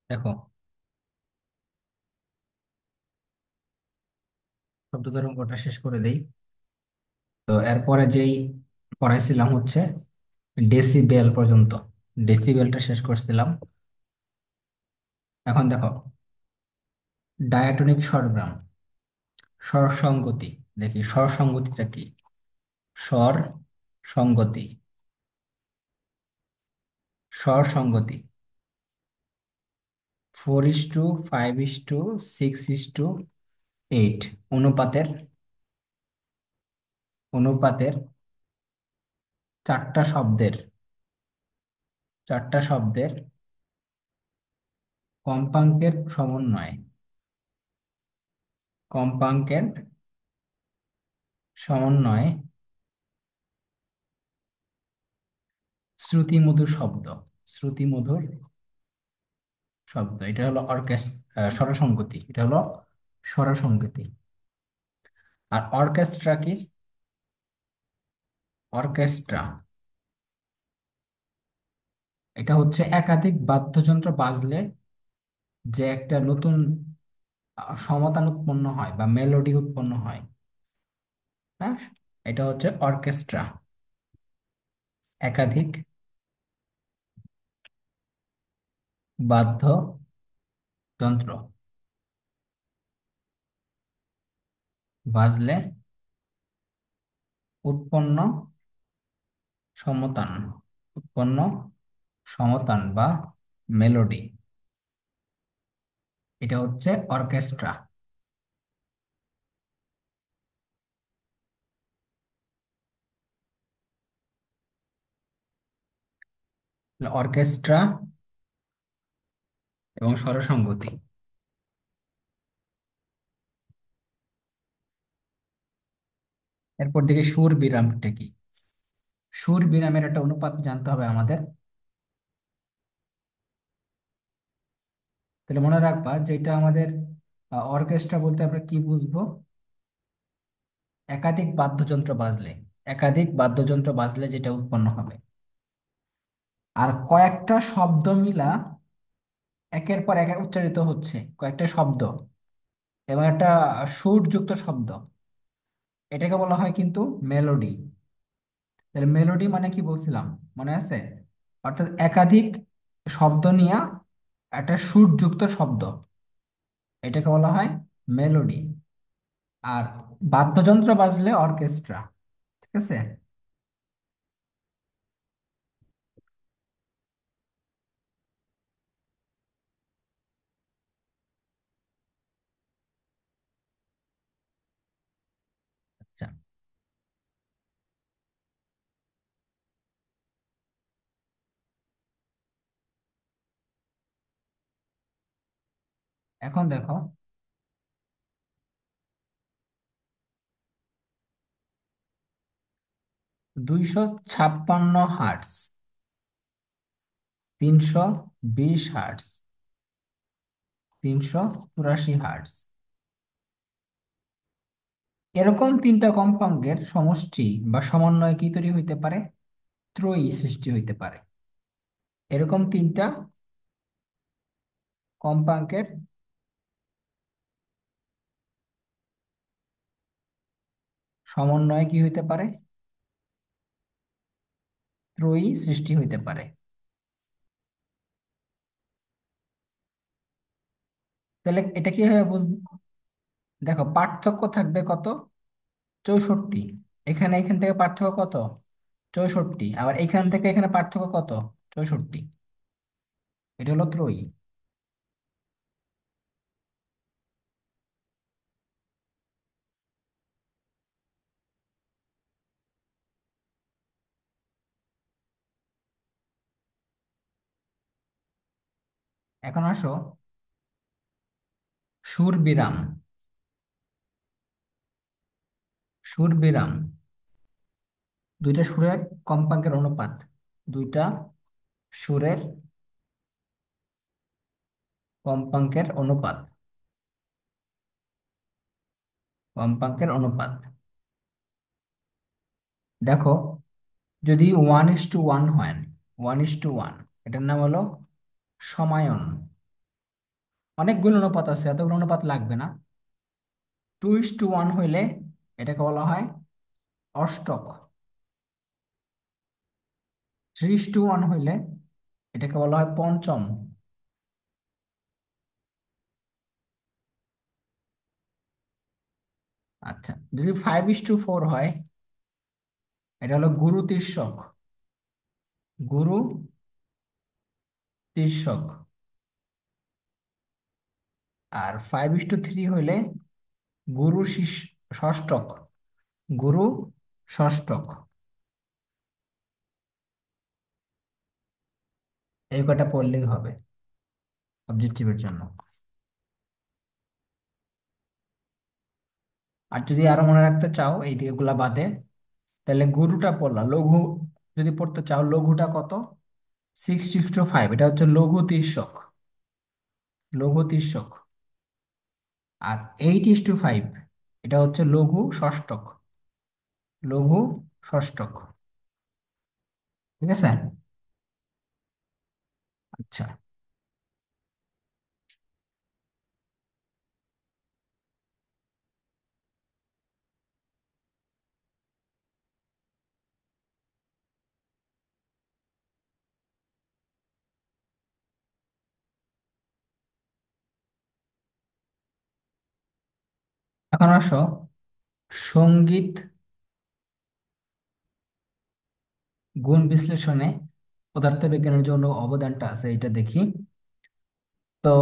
দেখো, শব্দ তরঙ্গটা শেষ করে দেই। তো এরপরে যেই পড়াইছিলাম হচ্ছে ডেসিবেল পর্যন্ত। ডেসিবেলটা শেষ করছিলাম। এখন দেখো, ডায়াটনিক স্বরগ্রাম, স্বর সংগতি। দেখি স্বর সংগতিটা কি। স্বর সংগতি, স্বর সংগতি 4:5:6:8 অনুপাতের অনুপাতের চারটা শব্দের চারটা শব্দের কম্পাঙ্কের সমন্বয়, কম্পাঙ্কের সমন্বয়ে শ্রুতিমধুর শব্দ। শ্রুতিমধুর শব্দ, এটা হলো স্বরসঙ্গতি। এটা হলো স্বরসঙ্গতি। আর অর্কেস্ট্রা কি? অর্কেস্ট্রা এটা হচ্ছে একাধিক বাদ্যযন্ত্র বাজলে যে একটা নতুন সমতান উৎপন্ন হয় বা মেলোডি উৎপন্ন হয়। হ্যাঁ, এটা হচ্ছে অর্কেস্ট্রা। একাধিক বাদ্যযন্ত্র বাজলে উৎপন্ন সমতান, উৎপন্ন সমতান বা মেলোডি, এটা হচ্ছে অর্কেস্ট্রা। অর্কেস্ট্রা এবং স্বরসঙ্গতি। এরপর দেখি সুর বিরামটা কি। সুর বিরামের একটা অনুপাত জানতে হবে আমাদের। তাহলে মনে রাখবা যে এটা আমাদের অর্কেস্ট্রা বলতে আমরা কি বুঝবো। একাধিক বাদ্যযন্ত্র বাজলে, একাধিক বাদ্যযন্ত্র বাজলে যেটা উৎপন্ন হবে। আর কয়েকটা শব্দ মিলা একের পর এক উচ্চারিত হচ্ছে, কয়েকটা শব্দ এবং একটা সুরযুক্ত শব্দ, এটাকে বলা হয় কিন্তু মেলোডি। তাহলে মেলোডি মানে কি বলছিলাম, মনে আছে? অর্থাৎ একাধিক শব্দ নিয়ে একটা সুরযুক্ত শব্দ, এটাকে বলা হয় মেলোডি। আর বাদ্যযন্ত্র বাজলে অর্কেস্ট্রা। ঠিক আছে। আচ্ছা, এখন দেখো, 256 হার্টস, 320 হার্টস, 384 হার্টস, এরকম তিনটা কম্পাঙ্কের সমষ্টি বা সমন্বয় কি তৈরি হইতে পারে? ত্রয়ী সৃষ্টি হইতে পারে। এরকম তিনটা কম্পাঙ্কের সমন্বয়ে কি হইতে পারে? ত্রয়ী সৃষ্টি হইতে পারে। তাহলে এটা কিভাবে বুঝবো? দেখো, পার্থক্য থাকবে কত? 64। এখানে এখান থেকে পার্থক্য কত? 64। আবার এখান থেকে এখানে পার্থক্য কত? 64। এটা হলো ত্রয়ী। এখন আসো সুর বিরাম। সুর বিরাম দুইটা সুরের কম্পাঙ্কের অনুপাত। দুইটা সুরের কম্পাঙ্কের অনুপাত, কম্পাঙ্কের অনুপাত। দেখো, যদি 1:1 হয়, 1:1, এটার নাম হলো সমায়ন। অনেকগুলো অনুপাত আছে, এতগুলো অনুপাত লাগবে না। 2:1 হইলে এটাকে বলা হয় অষ্টক। 3:1 হইলে এটাকে বলা হয় পঞ্চম। আচ্ছা, যদি 5:4 হয়, এটা হলো গুরু তির্যক। গুরু তির্যক। আর 5:3 হইলে গুরু ষষ্ঠক। গুরু ষষ্ঠক। এই কটা পড়লেই হবে অবজেক্টিভের জন্য। আর যদি আরো মনে রাখতে চাও এই এগুলা বাদে, তাহলে গুরুটা পড়লা, লঘু যদি পড়তে চাও লঘুটা কত? 6:5, এটা হচ্ছে লঘু তির্যক। লঘু তির্যক। আর 8:5, এটা হচ্ছে লঘু ষষ্ঠক। লঘু ষষ্ঠক। ঠিক আছে। আচ্ছা, এখন আসো সঙ্গীত গুণ বিশ্লেষণে পদার্থবিজ্ঞানের জন্য অবদানটা আছে, এটা দেখি। তো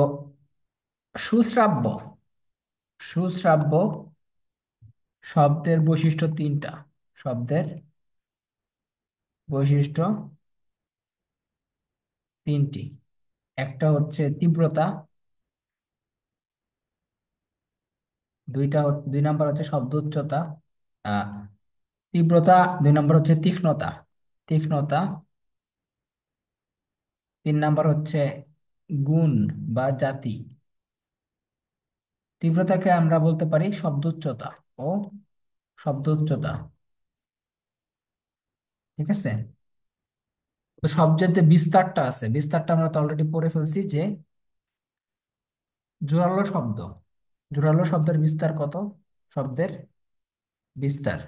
সুশ্রাব্য, সুশ্রাব্য শব্দের বৈশিষ্ট্য তিনটা। শব্দের বৈশিষ্ট্য তিনটি। একটা হচ্ছে তীব্রতা, দুই নাম্বার হচ্ছে শব্দ উচ্চতা, আহ তীব্রতা। দুই নাম্বার হচ্ছে তীক্ষ্ণতা, তীক্ষ্ণতা। তিন নাম্বার হচ্ছে গুণ বা জাতি। তীব্রতাকে আমরা বলতে পারি শব্দ উচ্চতা ও শব্দ উচ্চতা। ঠিক আছে। তো শব্দের যে বিস্তারটা আছে, বিস্তারটা আমরা তো অলরেডি পড়ে ফেলছি যে জোরালো শব্দ, জোরালো শব্দের বিস্তার কত? শব্দের বিস্তার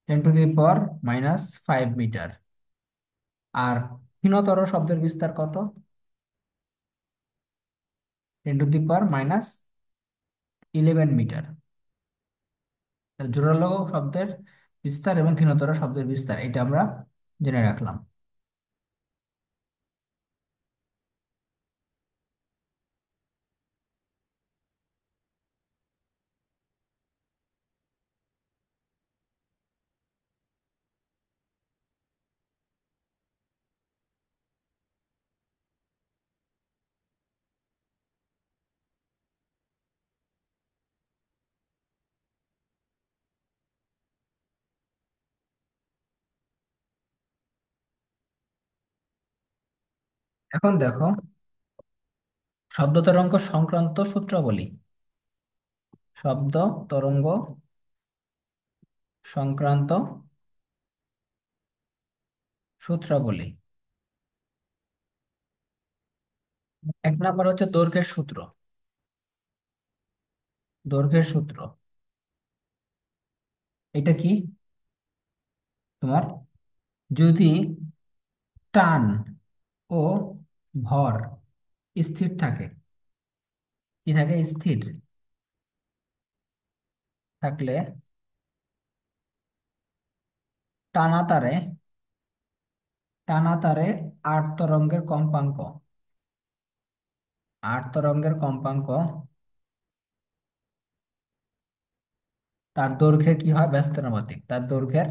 10⁻⁻5 মিটার। আর ক্ষীণতর শব্দের বিস্তার কত? 10⁻11 মিটার। তাহলে জোরালো শব্দের বিস্তার এবং ক্ষীণতর শব্দের বিস্তার, এটা আমরা জেনে রাখলাম। এখন দেখো শব্দ তরঙ্গ সংক্রান্ত সূত্রাবলী। শব্দ তরঙ্গ সংক্রান্ত সূত্রাবলী। এক নাম্বার হচ্ছে দৈর্ঘ্যের সূত্র। দৈর্ঘ্যের সূত্র এটা কি? তোমার যদি টান ও ভর স্থির থাকে, কি থাকে? স্থির থাকলে টানা তারে, টানা তারে আট তরঙ্গের কম্পাঙ্ক, আট তরঙ্গের কম্পাঙ্ক তার দৈর্ঘ্যের কি হয়? ব্যস্তানুপাতিক। তার দৈর্ঘ্যের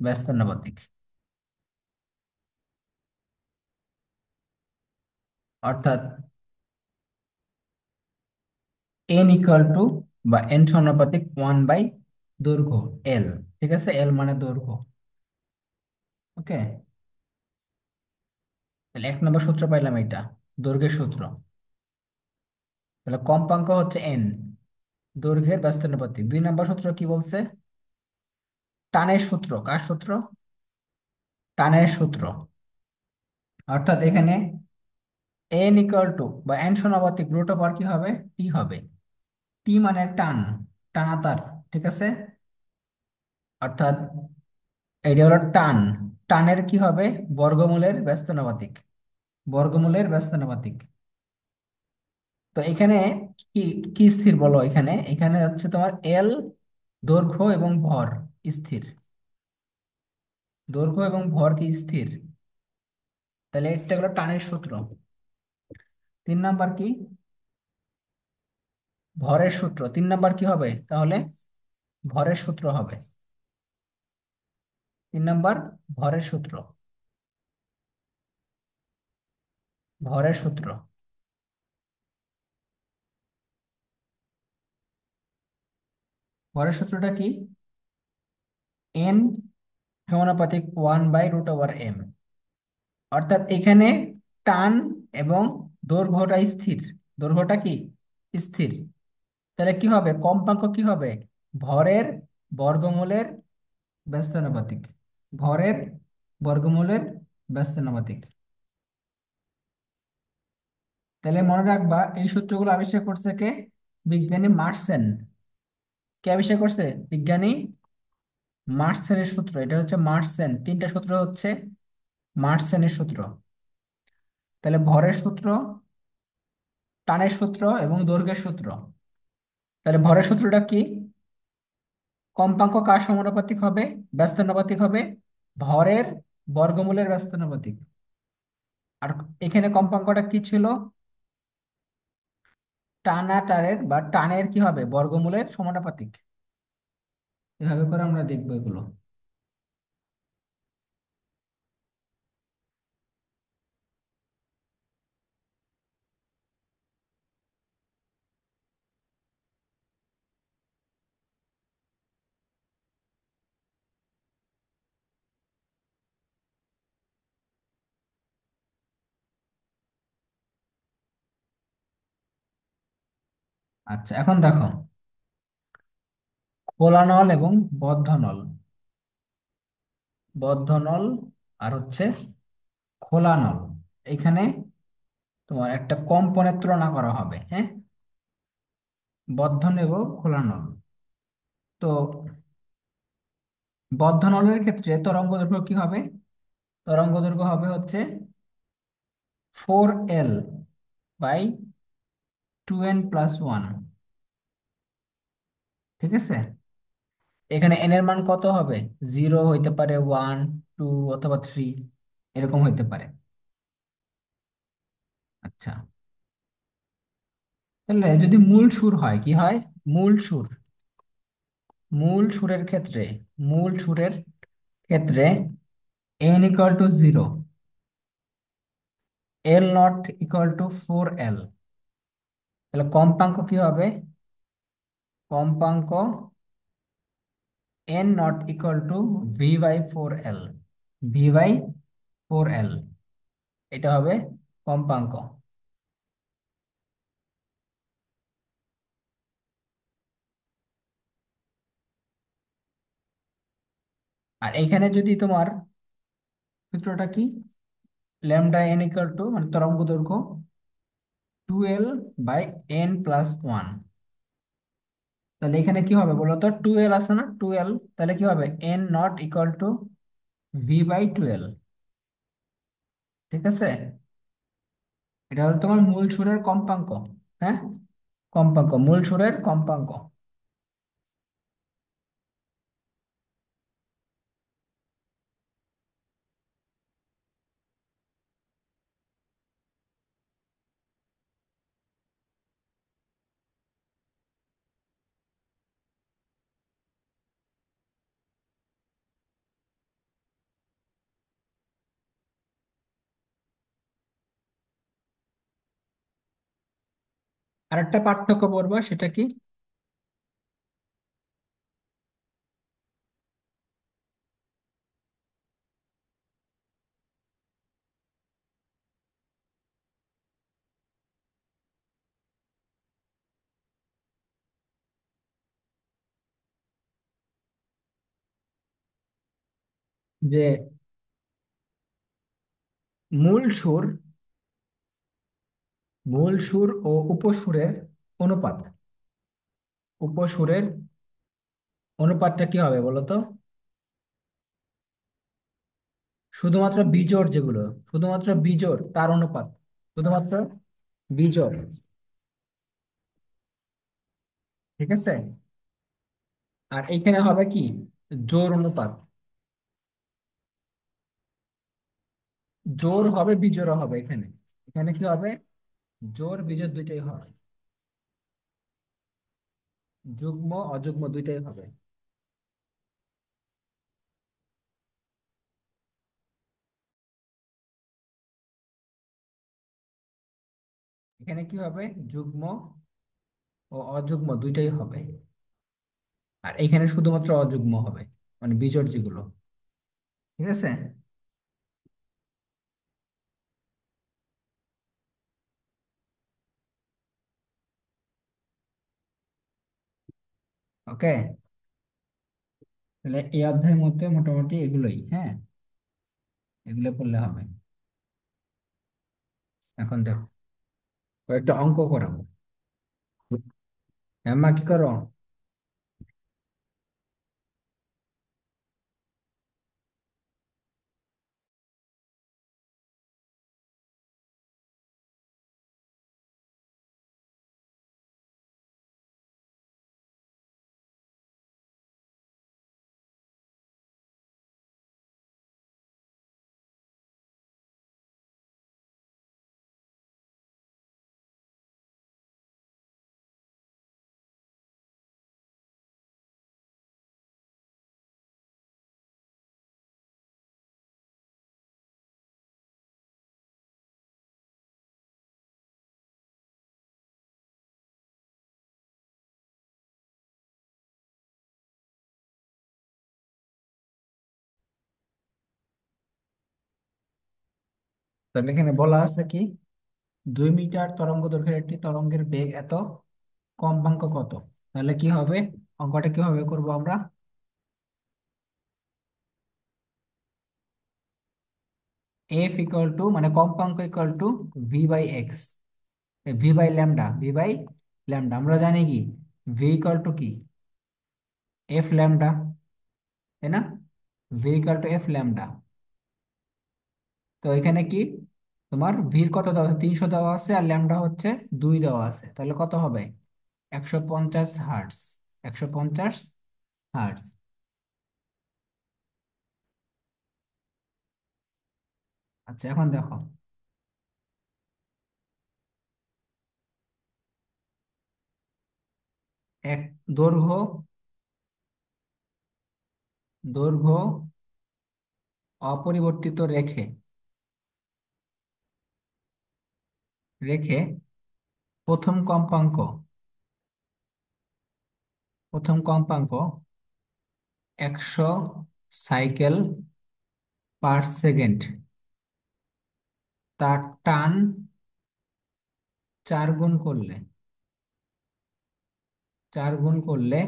ব্যস্তানুপাতিক। অর্থাৎ n=, বা n সমানুপাতিক 1 বাই দৈর্ঘ্য l। ঠিক আছে, l মানে দৈর্ঘ্য। ওকে। তাহলে এক নম্বর সূত্র পাইলাম এটা, দৈর্ঘ্যের সূত্র। তাহলে কম্পাঙ্ক হচ্ছে n, দৈর্ঘ্যের ব্যস্তানুপাতিক। দুই নম্বর সূত্র কি বলছে? টানের সূত্র। কার সূত্র? টানের সূত্র। অর্থাৎ এখানে এন ইকুয়াল টু বা এন সমানুপাতিক রুট ওভার কি হবে, টি হবে। টি মানে টান, টানাতার, ঠিক আছে। অর্থাৎ এটা হলো টান, টানের কি হবে, বর্গমূলের ব্যস্তানুপাতিক, বর্গমূলের ব্যস্তানুপাতিক। তো এখানে কি, কি স্থির বলো, এখানে এখানে হচ্ছে তোমার এল দৈর্ঘ্য এবং ভর স্থির, দৈর্ঘ্য এবং ভর কি স্থির। তাহলে এটা হলো টানের সূত্র। 3 নাম্বার কি, ভরের সূত্র। 3 নাম্বার কি হবে তাহলে, ভরের সূত্র হবে। 3 নাম্বার ভরের সূত্র, ভরের সূত্র। ভরের সূত্রটা কি, এন সমানুপাতিক 1/√m। অর্থাৎ এখানে টান এবং দৈর্ঘ্যটা স্থির, দৈর্ঘ্যটা কি স্থির। তাহলে কি হবে, কম্পাঙ্ক কি হবে, ভরের বর্গমূলের ব্যস্তানুপাতিক, ভরের বর্গমূলের ব্যস্তানুপাতিক। তাহলে মনে রাখবা এই সূত্রগুলো আবিষ্কার করছে কে, বিজ্ঞানী মার্সেন। কে আবিষ্কার করছে, বিজ্ঞানী মার্সেনের সূত্র। এটা হচ্ছে মার্সেন, 3টা সূত্র হচ্ছে মার্সেনের সূত্র। তাহলে ভরের সূত্র, টানের সূত্র এবং দৈর্ঘ্যের সূত্র। তাহলে ভরের সূত্রটা কি, কম্পাঙ্ক কার সমানুপাতিক হবে, ব্যস্তানুপাতিক হবে, ভরের বর্গমূলের ব্যস্তানুপাতিক। আর এখানে কম্পাঙ্কটা কি ছিল, টানের বা টানের কি হবে, বর্গমূলের সমানুপাতিক। এভাবে করে আমরা দেখবো এগুলো। আচ্ছা এখন দেখো, খোলা নল এবং বদ্ধ নল, বদ্ধ নল আর হচ্ছে খোলা নল। এখানে তোমার একটা কম্পনের তুলনা করা হবে, হ্যাঁ, বদ্ধ নেব খোলা নল। তো বদ্ধ নলের ক্ষেত্রে তরঙ্গ দৈর্ঘ্য কি হবে, তরঙ্গ দৈর্ঘ্য হবে হচ্ছে 4L/2n+1, ঠিক আছে। এখানে এন এর মান কত হবে, 0 হইতে পারে, 1, 2 অথবা 3, এরকম হইতে পারে। আচ্ছা, তাহলে যদি মূল সুর হয়, কি হয়, মূল সুর, মূল সুরের ক্ষেত্রে, মূল সুরের ক্ষেত্রে n = 0, L0 = 4L। তাহলে কম্পাঙ্ক কি হবে, কম্পাঙ্ক n0 = V/4L, V/4L, এটা হবে কম্পাঙ্ক। আর এখানে যদি তোমার সূত্রটা কি, λ n মানে তরঙ্গ দৈর্ঘ্য 2L/n+1। তাহলে এখানে কি হবে বলো তো, 2L আছে না, 2L। তাহলে কি হবে, n0 = V/12, ঠিক আছে। এটা হলো তোমার মূল সুরের কম্পাঙ্ক, হ্যাঁ, কম্পাঙ্ক, মূল সুরের কম্পাঙ্ক। আরেকটা পার্থক্য পড়বা, সেটা কি, যে মূল সুর মূল সুর ও উপসুরের অনুপাত। উপসুরের অনুপাতটা কি হবে বলো তো? শুধুমাত্র বিজোড় যেগুলো, শুধুমাত্র বিজোড় তার অনুপাত, শুধুমাত্র বিজোড়। ঠিক আছে। আর এখানে হবে কি? জোড় অনুপাত। জোড় হবে বিজোড় হবে এখানে। এখানে কি হবে? জোড় বিজোড় দুইটাই হবে। যুগ্ম অযুগ্ম দুইটাই হবে। এখানে কি হবে? যুগ্ম ও অযুগ্ম দুইটাই হবে। আর এখানে শুধুমাত্র অযুগ্ম হবে, মানে বিজোড় যেগুলো। ঠিক আছে। ওকে। তাহলে এই অধ্যায়ের মধ্যে মোটামুটি এগুলোই, হ্যাঁ, এগুলো করলে হবে। এখন দেখো, কয়েকটা অঙ্ক করাবো। হ্যাঁ মা, কি করো? তাহলে এখানে বলা আছে কি, 2 মিটার তরঙ্গ দৈর্ঘ্যের একটি তরঙ্গের বেগ এত, কম্পাঙ্ক কত? তাহলে কি হবে? অঙ্কটা কিভাবে করব আমরা? এফ ইকুয়াল টু, মানে কম্পাঙ্ক equal to v by x, v by lambda, v by lambda. আমরা জানি কি, ভি ইকুয়াল টু কি, এফ ল্যামডা, তাই না? V equal to f lambda. তো এখানে কি, তোমার ভির কত দেওয়া আছে? 300 দেওয়া আছে, আর ল্যামডা হচ্ছে 2 দেওয়া আছে। তাহলে কত হবে? 150 হার্টস। 150 হার্টস। আচ্ছা, এখন দেখো, এক দৈর্ঘ্য, দৈর্ঘ্য অপরিবর্তিত রেখে, রেখে প্রথম কম্পাঙ্ক, প্রথম কম্পাঙ্ক 100 সাইকেল পার সেকেন্ড, তার টান 4 গুণ করলে, 4 গুণ করলে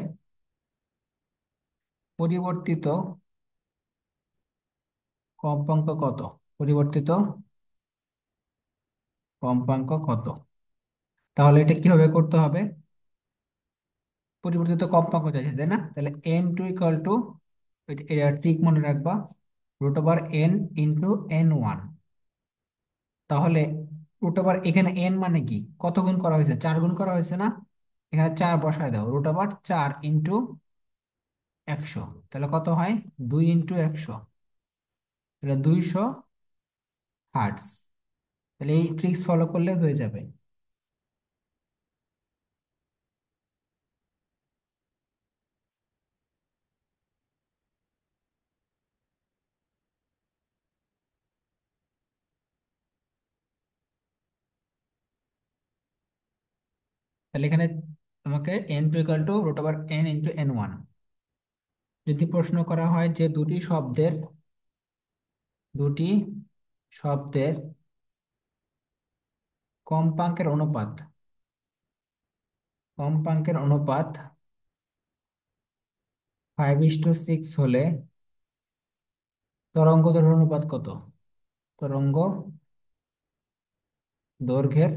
পরিবর্তিত কম্পাঙ্ক কত? পরিবর্তিত কম্পাঙ্ক কত? তাহলে এটা কিভাবে করতে হবে? পরিবর্তিত কম্পাঙ্ক চাইছে, তাই না? তাহলে n2 = এটা ঠিক মনে রাখবা, √n ইন্টু n1। তাহলে এখানে n মানে কি, কত গুণ করা হয়েছে? 4 গুণ করা হয়েছে না? এখানে 4 বসায় দাও, √4 ইন্টু 100। তাহলে কত হয়? 2 × 100, তাহলে 200 হার্টস। তাহলে এই ট্রিক্স ফলো করলে হয়ে যাবে। তাহলে এখানে তোমাকে n2 = √n ইন্টু n1। যদি প্রশ্ন করা হয় যে দুটি শব্দের কম্পাঙ্কের অনুপাত, কম্পাঙ্কের অনুপাত 5:6 হলে তরঙ্গ দৈর্ঘ্যের অনুপাত কত? তরঙ্গ দৈর্ঘ্যের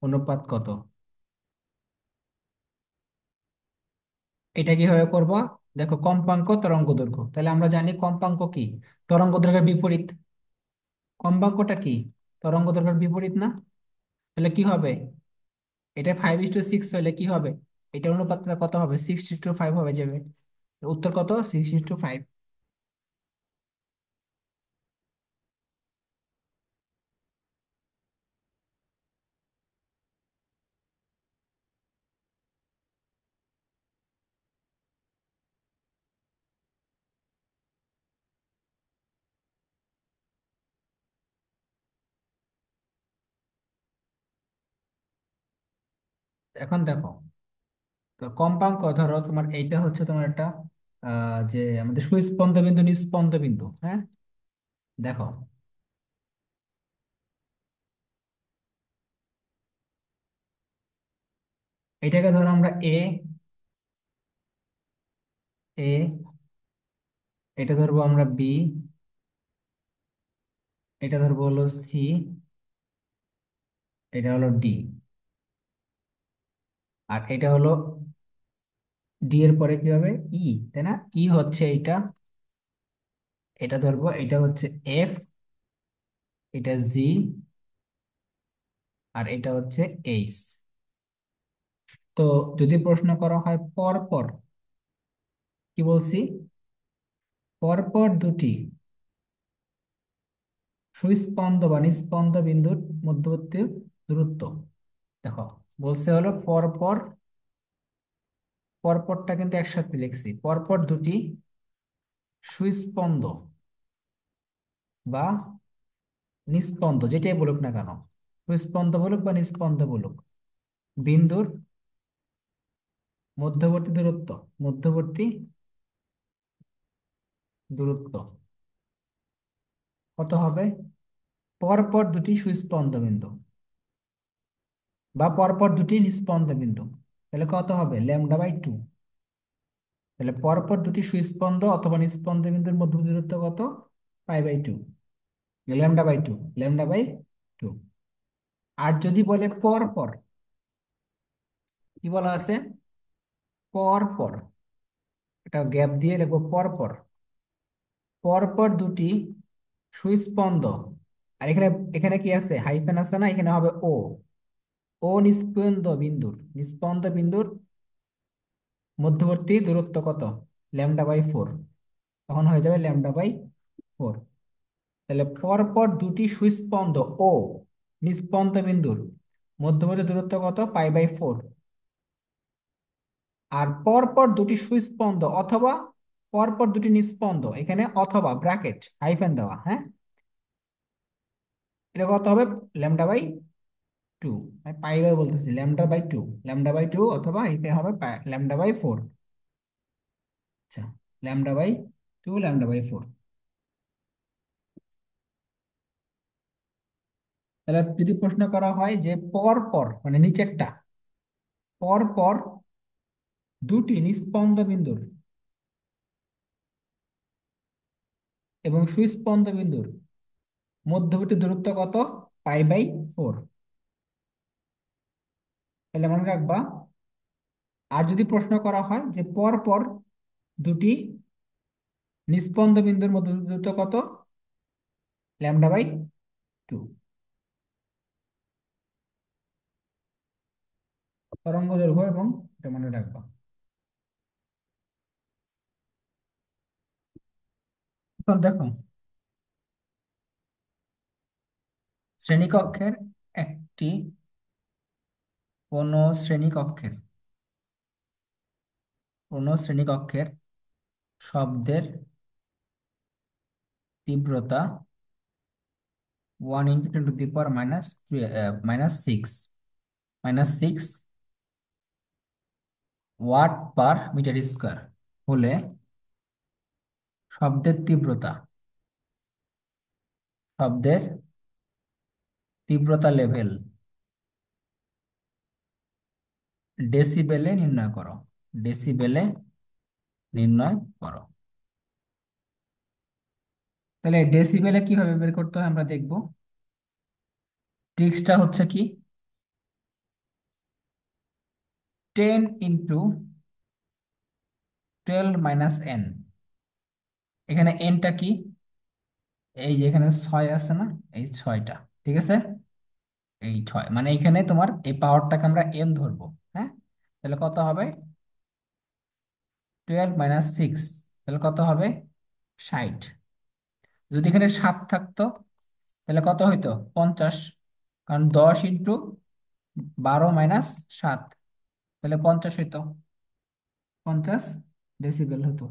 অনুপাত কত? এটা কিভাবে করব? দেখো, কম্পাঙ্ক তরঙ্গ দৈর্ঘ্য, তাহলে আমরা জানি কম্পাঙ্ক কি? তরঙ্গ দৈর্ঘ্যের বিপরীত। কম্পাঙ্কটা কি? তরঙ্গ দৈর্ঘ্যের বিপরীত না? তাহলে কি হবে? এটা 5:6 হলে কি হবে? এটা অনুপাতটা কত হবে? 6:5 হবে যাবে। উত্তর কত? 6:5। এখন দেখো, তো কম্পাঙ্ক ধরো তোমার এইটা হচ্ছে তোমার একটা যে আমাদের সুস্পন্দ বিন্দু নিস্পন্দ বিন্দু, হ্যাঁ। দেখো, এটাকে ধরো আমরা এ, এ, এটা ধরবো আমরা বি, এটা ধরবো হলো সি, এটা হলো ডি, আর এটা হলো ডি এর পরে কি হবে? ই, তাই না? ই হচ্ছে এইটা, এটা ধরবো, এটা হচ্ছে এফ, এটা জি, আর এটা হচ্ছে এইচ। তো যদি প্রশ্ন করা হয় পর পর, কি বলছি? পরপর দুটি সুস্পন্দ বা নিস্পন্দ বিন্দুর মধ্যবর্তী দূরত্ব। দেখো, বলছে হলো পরপর, পরপরটা কিন্তু একসাথে লিখছি, পরপর দুটি সুস্পন্দ বা নিস্পন্দ, যেটাই বলুক না কেন, সুস্পন্দ বলুক বা নিস্পন্দ বলুক, বিন্দুর মধ্যবর্তী দূরত্ব, মধ্যবর্তী দূরত্ব কত হবে? পরপর দুটি সুস্পন্দ বিন্দু বা পরপর দুটি নিস্পন্দ বিন্দু, তাহলে কত হবে? λ/2। তাহলে পরপর দুটি সুস্পন্দ অথবা নিস্পন্দ বিন্দুর মধ্যবর্তী দূরত্ব কত? π/2, λ/2, λ/2। আর যদি বলে পর পর, কি বলা আছে? পর পর, এটা গ্যাপ দিয়ে লিখবো পর পর, পর পর দুটি সুস্পন্দ। আর এখানে, এখানে কি আছে? হাইফেন আছে না? এখানে হবে ও, ও নিস্পন্দ বিন্দুর, নিস্পন্দ বিন্দুর মধ্যবর্তী দূরত্ব কত? λ/4। তখন হয়ে যাবে λ/4। তাহলে পরপর দুটি সুস্পন্দ ও নিস্পন্দ বিন্দুর মধ্যবর্তী দূরত্ব কত? π/4। আর পরপর দুটি সুস্পন্দ অথবা পরপর দুটি নিস্পন্দ, এখানে অথবা ব্র্যাকেট হাইফেন দেওয়া, হ্যাঁ, এটা কত হবে? λ/2। আমি পাই বাই বলতেছি, λ/2, λ/2 অথবা এখানে হবে λ/4। আচ্ছা, λ/2, λ/4। তাহলে যদি প্রশ্ন করা হয় যে পর পর, মানে নিচেরটা, পর পর দুটি নিস্পন্দ বিন্দুর এবং সুস্পন্দ বিন্দুর মধ্যবর্তী দূরত্ব কত? π/4। তাহলে মনে রাখবা। আর যদি প্রশ্ন করা হয় যে পর পর দুটি নিস্পন্দ বিন্দুর মধ্যে দূরত্ব কত? λ/2। তরঙ্গ দৈর্ঘ্য, এবং এটা মনে রাখবা। এখন দেখো, শ্রেণীকক্ষের একটি, কোন শ্রেণীকক্ষের, কোন শ্রেণীকক্ষের শব্দের তীব্রতা 1 × 10⁻⁻6 ওয়াট/মিটার স্কয়ার হলে শব্দের তীব্রতা, শব্দের তীব্রতা লেভেল ডেসিবেলে নির্ণয় করো, ডেসিবেলে নির্ণয় করো। তাহলে ডেসিবেলে কিভাবে বের করতে হয় আমরা দেখব। ট্রিক্সটা হচ্ছে কি? 10 × 12 - n। এখানে এনটা কি? এই যে এখানে 6 আছে না, এই 6টা। ঠিক আছে, এই 6 মানে এখানে তোমার এই পাওয়ারটাকে আমরা এন ধরবো। হ্যাঁ, তাহলে কত হবে? 12 - 6, তাহলে কত হবে? 60। যদি এখানে 7 থাকতো তাহলে কত হইতো? 50। কারণ 10 × 12 - 7, তাহলে 50 হইতো, 50 ডেসিবেল হতো।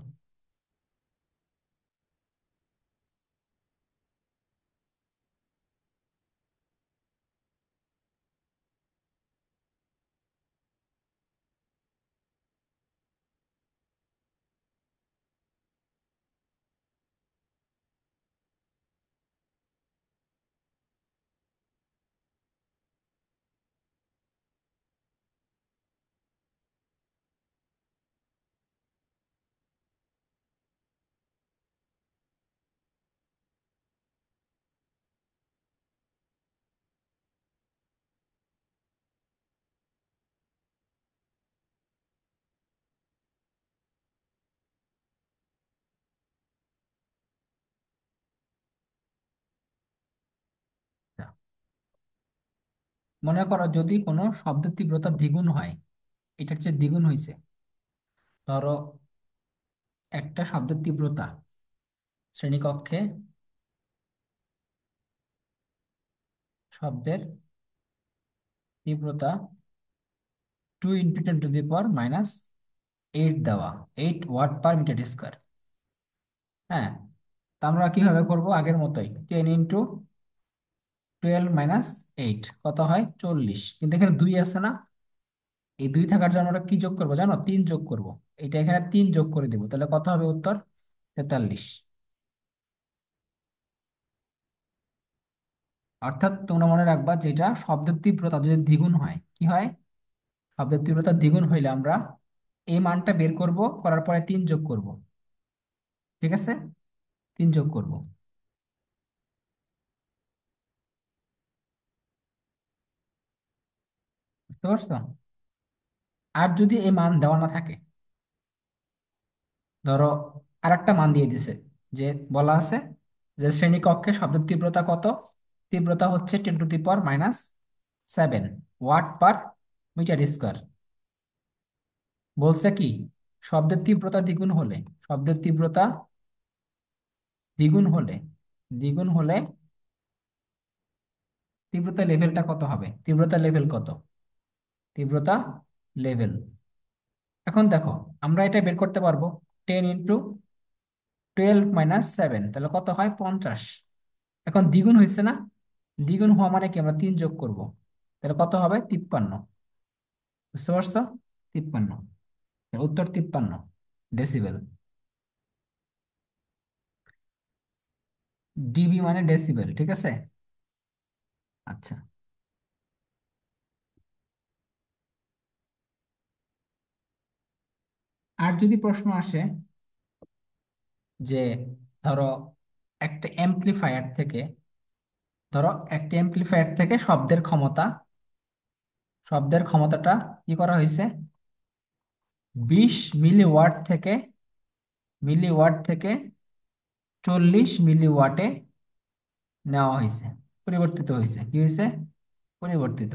মনে করো যদি কোনো শব্দের তীব্রতা দ্বিগুণ হয়, এটার চেয়ে দ্বিগুণ হয়েছে। ধরো একটা শব্দের তীব্রতা শ্রেণীকক্ষে, শব্দের তীব্রতা 2 × 10⁻⁸ দেওয়া, 8 ওয়াট/মিটার স্কোয়ার। হ্যাঁ, তা আমরা কিভাবে করব? আগের মতোই, 10 × 12 - 8 কত হয়? 40। কিন্তু এখানে 2 আছে না, এই 2 থাকার জন্য আমরা কি যোগ করবো জানো? 3 যোগ করব। এটা এখানে 3 যোগ করে দেবো, তাহলে কত হবে উত্তর? 43। অর্থাৎ তোমরা মনে রাখবা, যেটা শব্দের তীব্রতা যদি দ্বিগুণ হয় কি হয়? শব্দের তীব্রতা দ্বিগুণ হইলে আমরা এই মানটা বের করব, করার পরে 3 যোগ করব। ঠিক আছে, 3 যোগ করব। বুঝতে পারছো? আর যদি এই মান দেওয়া না থাকে, ধরো আরেকটা মান দিয়ে দিছে, যে বলা আছে যে শ্রেণীকক্ষে শব্দের তীব্রতা কত? তীব্রতা হচ্ছে 10⁻⁷ ওয়াট/মিটার স্কোয়ার। বলছে কি? শব্দের তীব্রতা দ্বিগুণ হলে, শব্দের তীব্রতা দ্বিগুণ হলে, দ্বিগুণ হলে তীব্রতা লেভেলটা কত হবে? তীব্রতা লেভেল কত? তীব্রতা লেভেল। এখন দেখো, আমরা এটা বের করতে পারবো। 10 × 12 - 7, তাহলে কত হয়? 50। এখন দ্বিগুণ হয়েছে না, দ্বিগুণ হওয়া মানে কি? আমরা 3 যোগ করব, তাহলে কত হবে? 53। বুঝতে পারছো? 53, উত্তর 53 ডেসিবেল। ডিবি মানে ডেসিবেল। ঠিক আছে, আচ্ছা। আর যদি প্রশ্ন আসে যে, ধরো একটা অ্যাম্প্লিফায়ার থেকে, ধরো একটা অ্যাম্প্লিফায়ার থেকে শব্দের ক্ষমতাটা কি করা হয়েছে? 20 মিলিওয়াট থেকে, 40 মিলিওয়াটে নেওয়া হয়েছে, পরিবর্তিত হয়েছে। কি হয়েছে? পরিবর্তিত।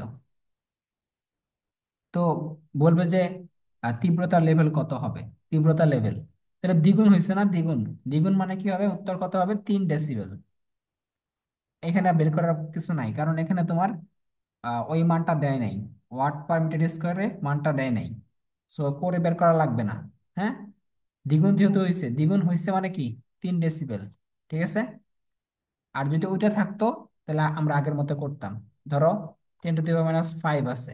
তো বলবে যে তীব্রতা লেভেল কত হবে? তীব্রতা লেভেল, তাহলে দ্বিগুণ হয়েছে না? দ্বিগুণ, দ্বিগুণ মানে কি হবে? উত্তর কত হবে? 3 ডেসিবেল। এখানে বের করার কিছু নাই, কারণ এখানে তোমার ওই মানটা দেয় নাই, ওয়াট/মিটার স্কোয়ারে মানটা দেয় নাই। সো করে বের করা লাগবে না। হ্যাঁ, দ্বিগুণ যেহেতু হয়েছে, দ্বিগুণ হয়েছে মানে কি? 3 ডেসিবেল। ঠিক আছে, আর যদি ওইটা থাকতো তাহলে আমরা আগের মতো করতাম। ধরো 10⁻⁵ আছে,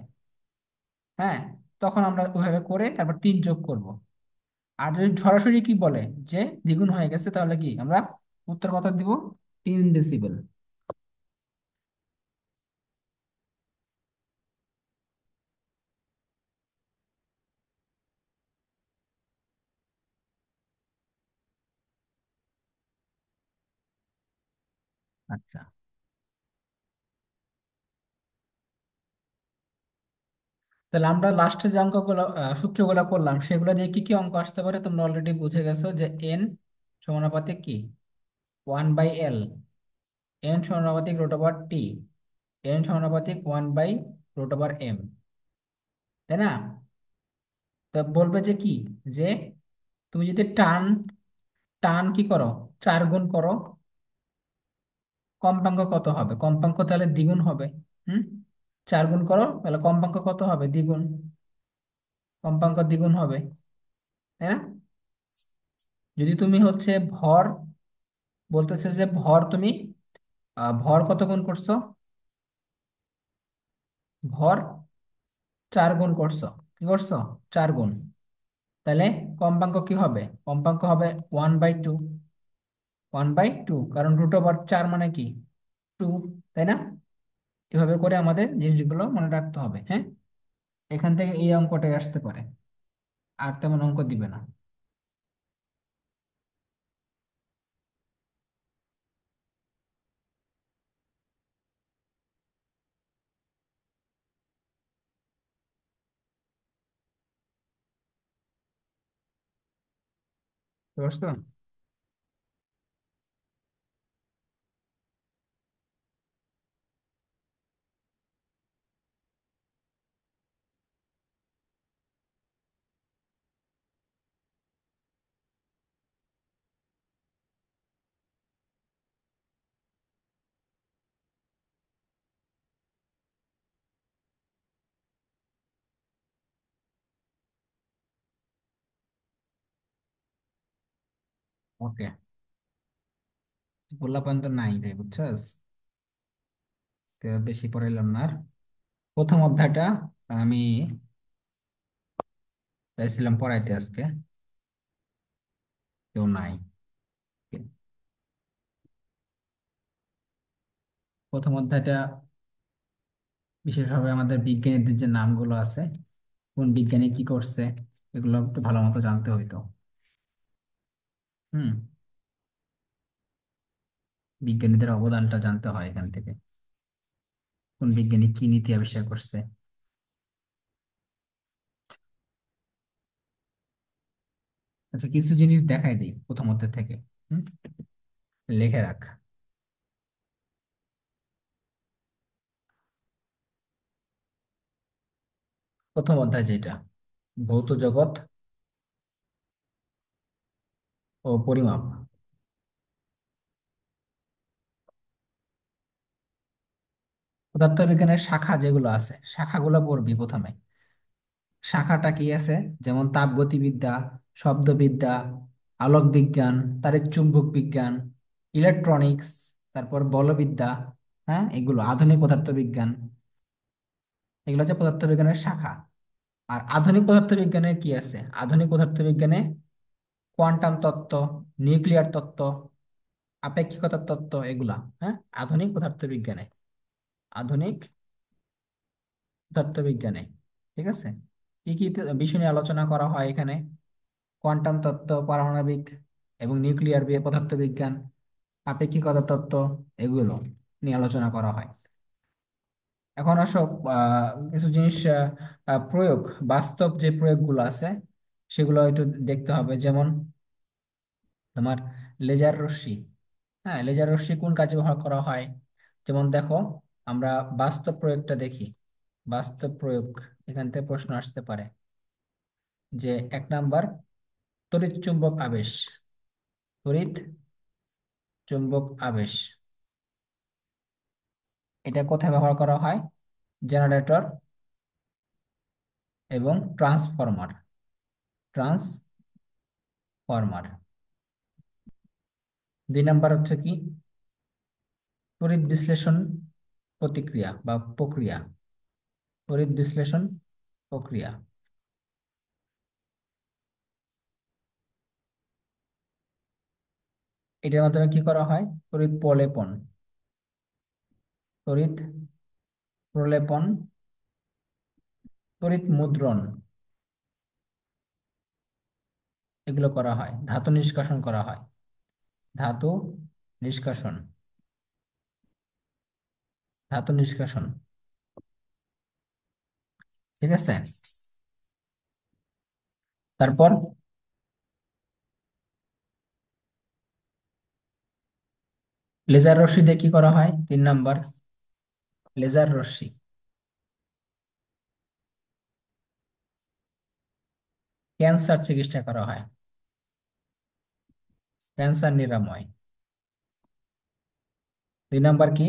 হ্যাঁ, তখন আমরা ওইভাবে করে তারপর 3 যোগ করব। আর যদি সরাসরি কি বলে যে দ্বিগুণ হয়ে গেছে, তাহলে কি আমরা উত্তর কত দিব? 3 ডেসিবেল। আচ্ছা, তাহলে আমরা লাস্টে যে অঙ্কগুলো সূত্রগুলো করলাম সেগুলো দিয়ে কি কি অঙ্ক আসতে পারে তোমরা অলরেডি বুঝে গেছো যে এন সমানুপাতিক কি 1/L, এন সমানুপাতিক √T, এন সমানুপাতিক 1/√M, তাই না? তা বলবে যে কি, যে তুমি যদি টান টান কি করো, 4 গুণ করো, কম্পাঙ্ক কত হবে? কম্পাঙ্ক তাহলে দ্বিগুণ হবে। হুম, 4 গুণ করো তাহলে কম্পাঙ্ক কত হবে? দ্বিগুণ। কম্পাঙ্ক দ্বিগুণ হবে, তাই না? যদি তুমি হচ্ছে ভর, বলতেছে যে ভর তুমি ভর কত গুণ করছো? ভর 4 গুণ করছো। কি করছো? 4 গুণ। তাহলে কম্পাঙ্ক কি হবে? কম্পাঙ্ক হবে 1/2। 1/2, কারণ √4 মানে কি? 2, তাই না? এভাবে করে আমাদের জিনিসগুলো মনে রাখতে হবে। হ্যাঁ, এখান থেকে এই অঙ্কটাই আসতে পারে, আর তেমন অঙ্ক দিবে না। বুঝতে পারছো? ওকে, বললা পর্যন্ত নাই রে, বুঝছস? তো বেশি পড়াইলাম না আর। প্রথম অধ্যায়টা আমি চাইছিলাম পড়াইতে, আজকে কেউ নাই। প্রথম অধ্যায়টা বিশেষভাবে আমাদের বিজ্ঞানীদের যে নামগুলো আছে, কোন বিজ্ঞানী কি করছে, এগুলো একটু ভালো মতো জানতে হইতো। হুম, বিজ্ঞানীদের অবদানটা জানতে হয় এখান থেকে, কোন বিজ্ঞানী কি নীতি আবিষ্কার করছে। আচ্ছা, কিছু জিনিস দেখাই দিই প্রথম অধ্যায় থেকে। হুম, লিখে রাখ। প্রথম অধ্যায় যেটা, ভৌত জগৎ ও পরিমাপ। পদার্থবিজ্ঞানের শাখা যেগুলো আছে, শাখাগুলো পড়বি প্রথমে। শাখাটা কি আছে? যেমন তাপগতিবিদ্যা, শব্দবিদ্যা, আলোক বিজ্ঞান, তারের চুম্বক বিজ্ঞান, ইলেকট্রনিক্স, তারপর বলবিদ্যা। হ্যাঁ, এগুলো আধুনিক পদার্থবিজ্ঞান। এগুলো হচ্ছে পদার্থবিজ্ঞানের শাখা। আর আধুনিক পদার্থবিজ্ঞানের কি আছে? আধুনিক পদার্থবিজ্ঞানে কোয়ান্টাম তত্ত্ব, নিউক্লিয়ার তত্ত্ব, আপেক্ষিকতার তত্ত্ব, এগুলা। হ্যাঁ, আধুনিক পদার্থবিজ্ঞানে, আধুনিক পদার্থবিজ্ঞানে। ঠিক আছে, কি কি বিষয় নিয়ে আলোচনা করা হয় এখানে? কোয়ান্টাম তত্ত্ব, পারমাণবিক এবং নিউক্লিয়ার পদার্থবিজ্ঞান, আপেক্ষিকতা তত্ত্ব, এগুলো নিয়ে আলোচনা করা হয়। এখন আসো, কিছু জিনিস, প্রয়োগ, বাস্তব যে প্রয়োগগুলো আছে সেগুলো একটু দেখতে হবে। যেমন তোমার লেজার রশ্মি। হ্যাঁ, লেজার রশ্মি কোন কাজে ব্যবহার করা হয়? যেমন দেখো, আমরা বাস্তব প্রয়োগটা দেখি। বাস্তব প্রয়োগ, এখান থেকে প্রশ্ন আসতে পারে যে 1 নাম্বার, তড়িৎ চুম্বক আবেশ। তড়িৎ চুম্বক আবেশ, এটা কোথায় ব্যবহার করা হয়? জেনারেটর এবং ট্রান্সফরমার। ট্রান্সফরমার। 2 নাম্বার হচ্ছে কি? তড়িৎ বিশ্লেষণ প্রতিক্রিয়া বা প্রক্রিয়া। তড়িৎ বিশ্লেষণ প্রক্রিয়া, এটার মাধ্যমে কি করা হয়? তড়িৎ প্রলেপন, তড়িৎ প্রলেপন, তড়িৎ মুদ্রণ, এগুলো করা হয়। ধাতু নিষ্কাশন করা হয়। ধাতু নিষ্কাশন, ধাতু নিষ্কাশন। ঠিক আছে। তারপর লেজার রশ্মি দিয়ে কি করা হয়? 3 নাম্বার, লেজার রশ্মি ক্যান্সার চিকিৎসা করা হয়, ক্যান্সার নিরাময়। 2 নাম্বার কি?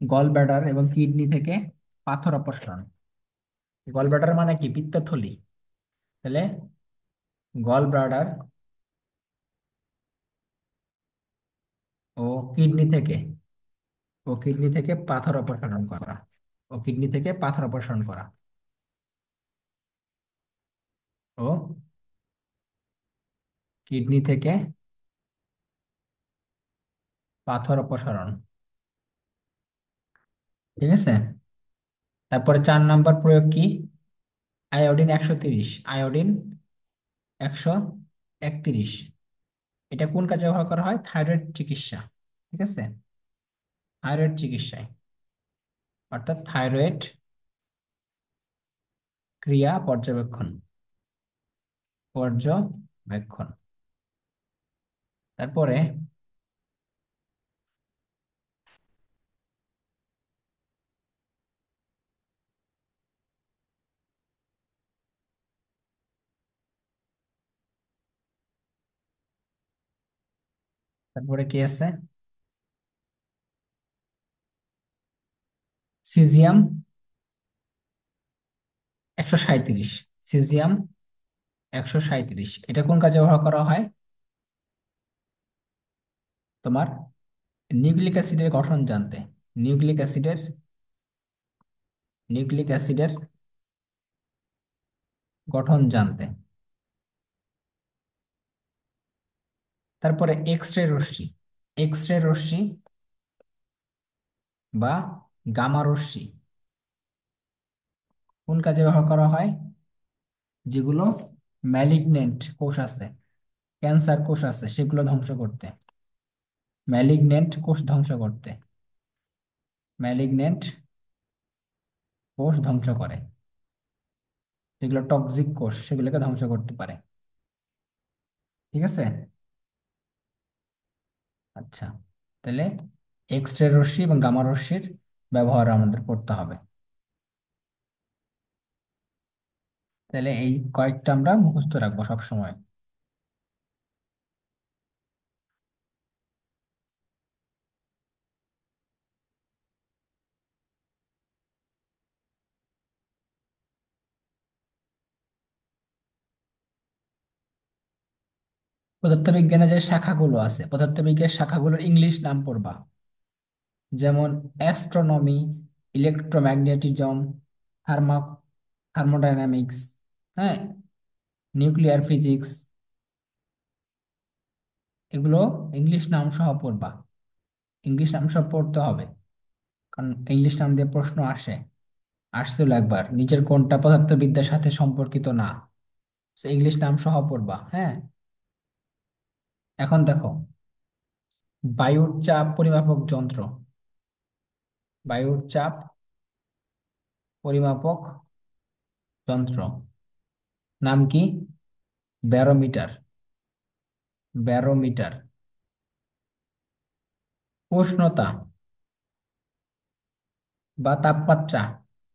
গল ব্লাডার এবং কিডনি থেকে পাথর অপসারণ। গল ব্লাডার মানে কি? পিত্তথলি। তাহলে গল ব্লাডার ও কিডনি থেকে, পাথর অপসারণ করা, ও কিডনি থেকে পাথর অপসারণ করা, ও কিডনি থেকে পাথর অপসারণ। ঠিক আছে। তারপরে 4 নাম্বার প্রয়োগ কি? Iodine 130, iodine 131। এটা কোন কাজে ব্যবহার করা হয়? থাইরয়েড চিকিৎসা। ঠিক আছে, থাইরয়েড চিকিৎসায়, অর্থাৎ থাইরয়েড ক্রিয়া পর্যবেক্ষণ, পর্যবেক্ষণ। তারপরে কি আছে? সিজিয়াম 137, সিজিয়াম 137, এটা কোন কাজে ব্যবহার করা হয়? তোমার নিউক্লিক অ্যাসিডের গঠন জানতে, নিউক্লিক অ্যাসিডের নিউক্লিক অ্যাসিডের গঠন জানতে। তারপরে এক্স রে রশ্মি, এক্স রে রশ্মি বা গামা রশ্মি কোন কাজে ব্যবহার করা হয়? যেগুলো ম্যালিগনেন্ট কোষ আছে, ক্যান্সার কোষ আছে, সেগুলো ধ্বংস করতে, ম্যালিগনেন্ট কোষ ধ্বংস করতে, ম্যালিগনেন্ট কোষ ধ্বংস করে, যেগুলো টক্সিক কোষ সেগুলোকে ধ্বংস করতে পারে। ঠিক আছে। আচ্ছা, তাহলে এক্স রে রশ্মি এবং গামা রশ্মির ব্যবহার আমাদের পড়তে হবে। তাহলে এই কয়েকটা আমরা মুখস্থ রাখবো সব সময়। পদার্থবিজ্ঞানের যে শাখাগুলো আছে, পদার্থবিজ্ঞানের শাখাগুলোর ইংলিশ নাম পড়বা। যেমন অ্যাস্ট্রোনমি, ইলেকট্রোম্যাগনেটিজম, থার্মা থার্মোডাইনামিক্স, হ্যাঁ, নিউক্লিয়ার ফিজিক্স, এগুলো ইংলিশ নাম সহ পড়বা। ইংলিশ নাম সহ পড়তে হবে, কারণ ইংলিশ নাম দিয়ে প্রশ্ন আসছিল একবার, নিজের কোনটা পদার্থবিদ্যার সাথে সম্পর্কিত না। তো ইংলিশ নাম সহ পড়বা, হ্যাঁ। এখন দেখো, বায়ুর চাপ পরিমাপক যন্ত্র, বায়ুর চাপ পরিমাপক যন্ত্র নাম কি? Barometer, barometer. উষ্ণতা বা তাপমাত্রা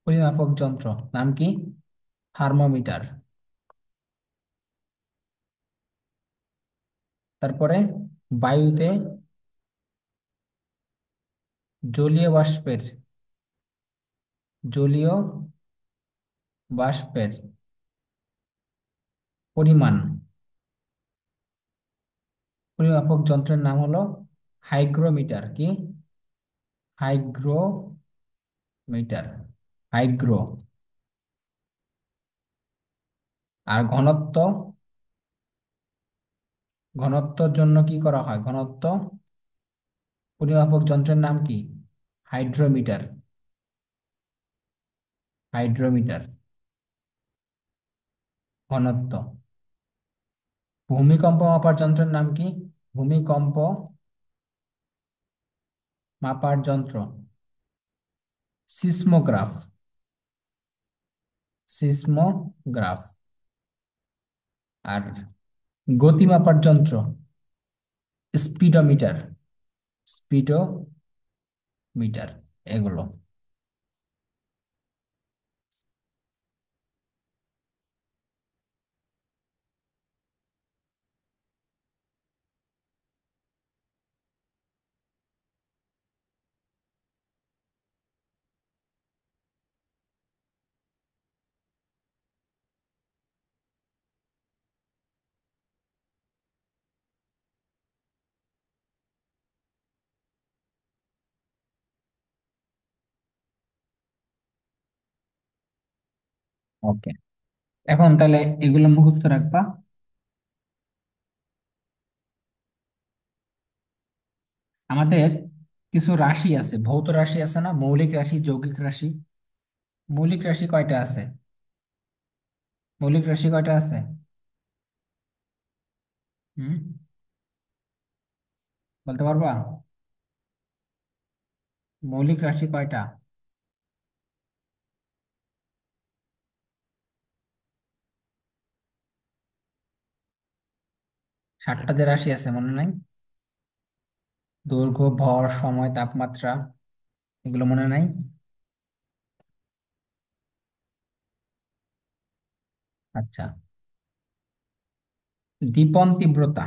পরিমাপক যন্ত্র নাম কি? থার্মোমিটার। তারপরে বায়ুতে জলীয় বাষ্পের, জলীয় বাষ্পের পরিমাণ পরিমাপক যন্ত্রের নাম হলো হাইগ্রোমিটার। কি? হাইগ্রোমিটার, হাইগ্রো। আর ঘনত্ব, ঘনত্বর জন্য কি করা হয়? ঘনত্ব পরিমাপক যন্ত্রের নাম কি? Hydrometer, hydrometer. ঘনত্ব। ভূমিকম্প মাপার যন্ত্রের নাম কি? ভূমিকম্প মাপার যন্ত্র সিসমোগ্রাফ, সিসমোগ্রাফ। আর গতি মাপার যন্ত্র, স্পিডোমিটার। স্পিডোমিটার, এগুলো। ওকে, এখন তাহলে এগুলো মুখস্থ রাখবা। আমাদের কিছু রাশি আছে, ভৌত রাশি আছে না, মৌলিক রাশি, যৌগিক রাশি। মৌলিক রাশি কয়টা আছে? মৌলিক রাশি কয়টা আছে? হুম, বলতে পারবা? মৌলিক রাশি কয়টা? 7টা যে রাশি আছে, মনে নাই? দৈর্ঘ্য, ভর, সময়, তাপমাত্রা, এগুলো মনে নাই? আচ্ছা। দীপন তীব্রতা,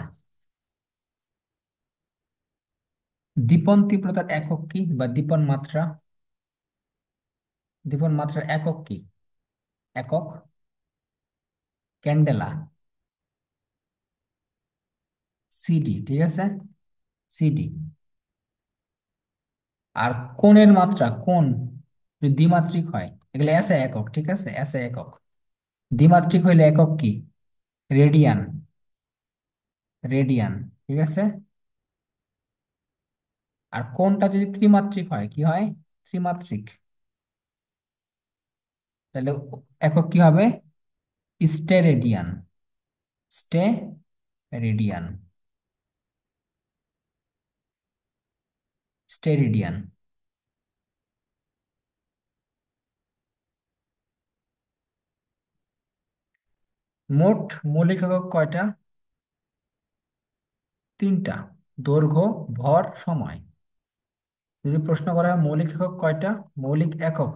দীপন তীব্রতার একক কি, বা দীপন মাত্রা? দীপন মাত্রার একক কি? একক? ক্যান্ডেলা। সিডি, ঠিক আছে। সিডি। আর কোণের মাত্রা, কোণ যদি দ্বিমাত্রিক হয়, এগুলো এসে একক, ঠিক আছে, এসে একক। দ্বিমাত্রিক হইলে একক কি? রেডিয়ান। রেডিয়ান, ঠিক আছে। আর কোণটা যদি ত্রিমাত্রিক হয়, কি হয়? ত্রিমাত্রিক। তাহলে একক কি হবে? স্টেরেডিয়ান। স্টেরেডিয়ান। স্টেরেডিয়ান। মোট মৌলিক একক কয়টা? 3টা। দৈর্ঘ্য, ভর, সময়। যদি প্রশ্ন করা হয় মৌলিক একক কয়টা, মৌলিক একক,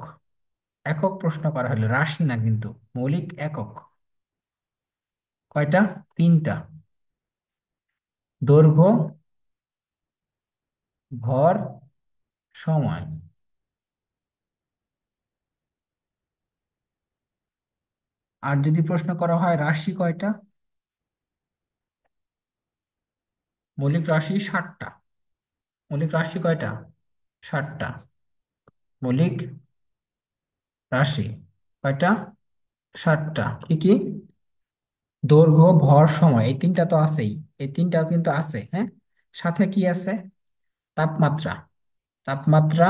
একক প্রশ্ন করা হলে, রাশি না কিন্তু, মৌলিক একক কয়টা? 3টা। দৈর্ঘ্য, ভর, সময়। আর যদি প্রশ্ন করা হয় রাশি কয়টা, মৌলিক রাশি 7টা। মৌলিক রাশি কয়টা? 7টা। মৌলিক রাশি কয়টা? 7টা। কি কি? দৈর্ঘ্য, ভর, সময়, এই 3টা তো আছেই। এই 3টা কিন্তু আছে, হ্যাঁ। সাথে কি আছে? তাপমাত্রা। তাপমাত্রা,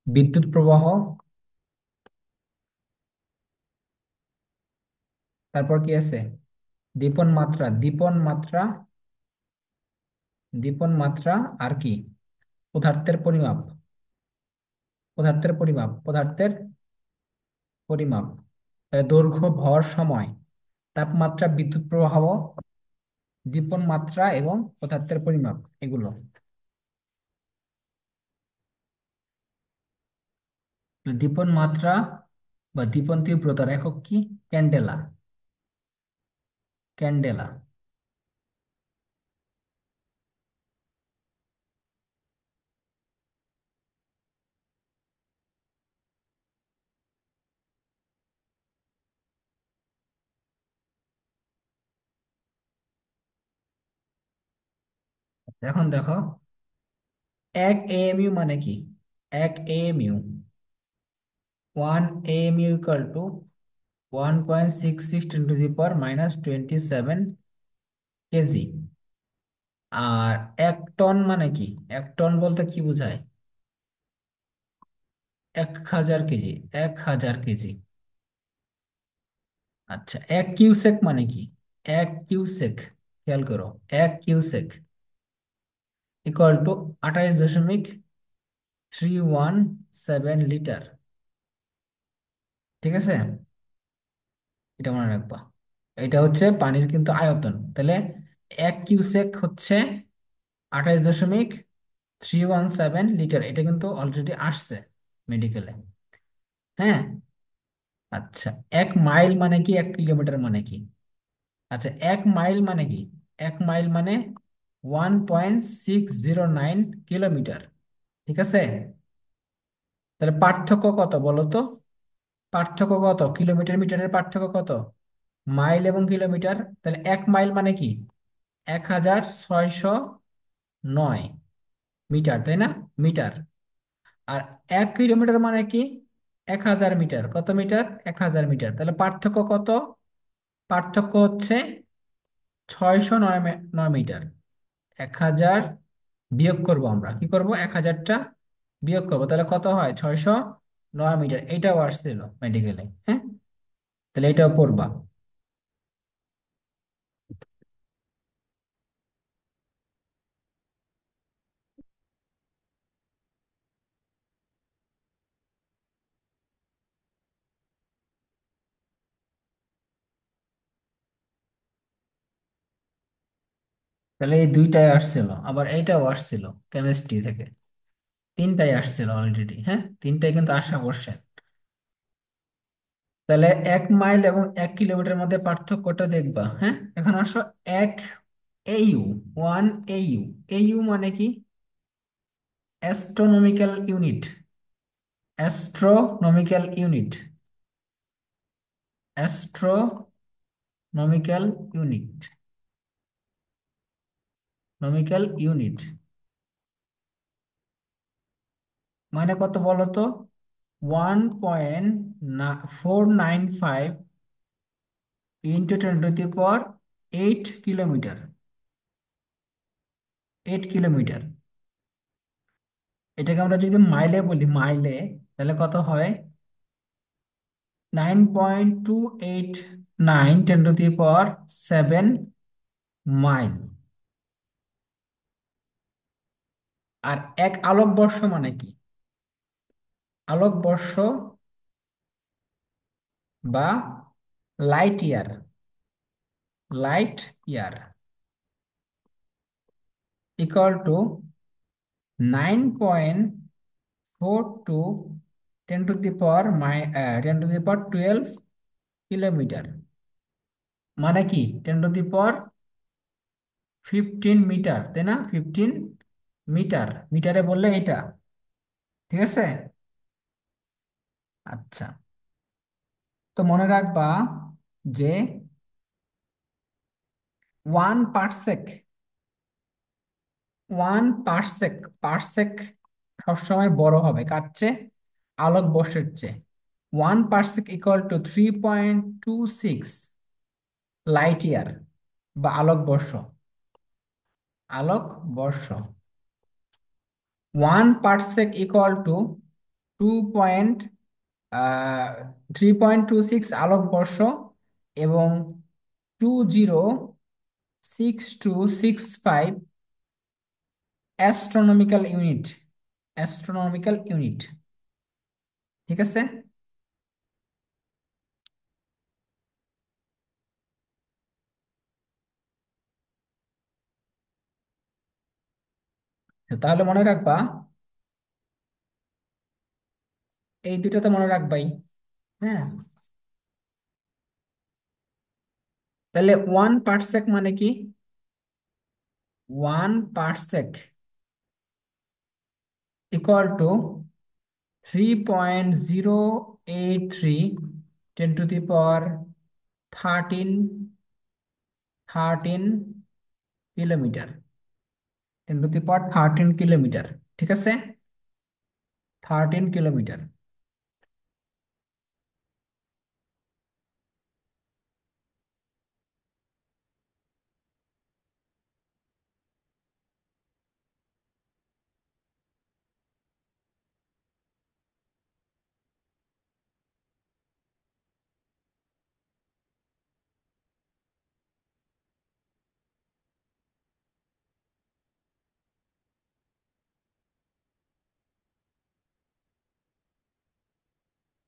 বিদ্যুৎ প্রবাহ, তারপর কি আছে? দীপন মাত্রা, দীপন মাত্রা, দীপন মাত্রা। আর কি? পদার্থের পরিমাপ। পদার্থের পরিমাপ, পদার্থের পরিমাপ। তাহলে দৈর্ঘ্য, ভর, সময়, তাপমাত্রা, বিদ্যুৎ প্রবাহ, দীপন মাত্রা এবং পদার্থের পরিমাপ, এগুলো। দীপন মাত্রা বা দীপন তীব্রতার একক কি? ক্যান্ডেলা। ক্যান্ডেলা। এখন দেখো, 1 AMU মানে কি? 1 AMU, 1 AMU equal to 1.66 × 10⁻⁻27 KG. আর 1 টন মানে কি? 1 টন বলতে কি বোঝায়? 1000 কেজি। 1000 কেজি। আচ্ছা, 1 কিউসেক মানে কি? 1 কিউসেক, খেয়াল করো, 1 কিউসেক ইকুয়াল টু 28.317 লিটার। ঠিক আছে, এটা মনে রাখবা। এটা হচ্ছে পানির কিন্তু আয়তন। তাহলে 1 কিউসেক হচ্ছে 28.317 লিটার। এটা কিন্তু অলরেডি আসছে মেডিকেলে। হ্যাঁ। আচ্ছা, 1 মাইল মানে কি, 1 কিলোমিটার মানে কি? আচ্ছা, 1 মাইল মানে কি? 1 মাইল মানে 1.609 কিলোমিটার। ঠিক আছে। তাহলে পার্থক্য কত বলো তো? পার্থক্য কত? কিলোমিটার মিটারের পার্থক্য কত? মাইল এবং কিলোমিটার। তাহলে 1 মাইল মানে কি? 1609 মিটার, তাই না? মিটার। আর 1 কিলোমিটার মানে কি? 1000 মিটার। কত মিটার? 1000 মিটার। তাহলে পার্থক্য কত? পার্থক্য হচ্ছে 609 মিটার। 1000 বিয়োগ করব, আমরা কি করব? 1000টা বিয়োগ করব, তাহলে কত হয়? 609 মিটার। এটাও আসছিল মেডিকেলে। হ্যাঁ, তাহলে এটাও পড়বা। তাহলে এই দুইটাই আসছিল, আবার এইটাও আসছিল কেমিস্ট্রি থেকে। তিনটাই আসছিল অলরেডি। হ্যাঁ, তিনটাই কিন্তু আসা কোশ্চেন। তাহলে 1 মাইল এবং 1 কিলোমিটার মধ্যে পার্থক্যটা দেখবা। হ্যাঁ, এখন আসো। এক এইউ, 1 AU। এইউ মানে কি? Astronomical unit. Astronomical unit. Astronomical unit. নমিক্যাল ইউনিট মানে কত বলো তো? 1.495 × 10⁸ 8 কিলোমিটার। 8 কিলোমিটার। এটাকে আমরা যদি মাইলে বলি, মাইলে, তাহলে কত হয়? 9.289 × 10⁻7 আর 1 আলোকবর্ষ মানে কি? আলোকবর্ষ বা light year. Light year equal to 9.42 10⁻12 kilometre. মানে কি? 10⁻15 মিটার, তাই না? 15 মিটার। মিটারে বললে এটা। ঠিক আছে। আচ্ছা, তো মনে রাখবা যে 1 পারসেক, 1 পারসেক, পারসেক সবসময় বড় হবে কার চেয়ে? আলোকবর্ষের চেয়ে। 1 parsec equal to 3.26 light year বা আলোকবর্ষ। আলোকবর্ষ। 1 পারসেক ইকুয়াল টু 3.26 এবং 206265 অ্যাস্ট্রোনমিক্যাল ইউনিট। Astronomical unit. ঠিক আছে। তাহলে মনে রাখবা, এই দুটো তো মনে রাখবাই। হ্যাঁ। তাহলে 1 পারসেক মানে কি? 1 পারসেক ইকুয়াল টু 3.083 10⁻13 10⁻13 কিলোমিটার। ঠিক আছে। 13 কিলোমিটার।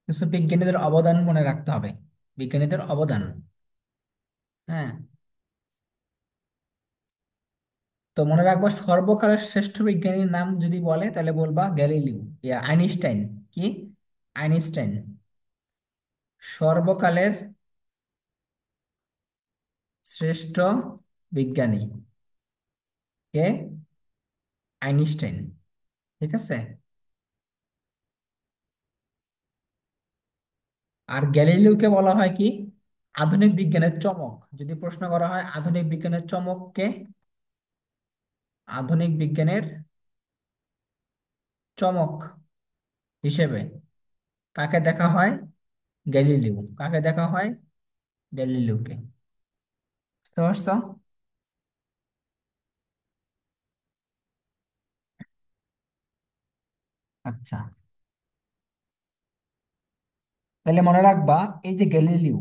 কিছু বিজ্ঞানীদের অবদান মনে রাখতে হবে। বিজ্ঞানীদের অবদান। হ্যাঁ। তো মনে রাখবো, সর্বকালের শ্রেষ্ঠ বিজ্ঞানীর নাম যদি বলে তাহলে বলবা গ্যালিলিও, আইনস্টাইন। কি? আইনস্টাইন। সর্বকালের শ্রেষ্ঠ বিজ্ঞানী কে? আইনস্টাইন। ঠিক আছে। আর গ্যালিলিওকে বলা হয় কি? আধুনিক বিজ্ঞানের চমক। যদি প্রশ্ন করা হয় আধুনিক বিজ্ঞানের চমক কে, আধুনিক বিজ্ঞানের চমক হিসেবে কাকে দেখা হয়? গ্যালিলিও। কাকে দেখা হয়? গ্যালিলিওকে। বুঝতে পারছো? আচ্ছা, তাহলে মনে রাখবা, এই যে গ্যালিলিও,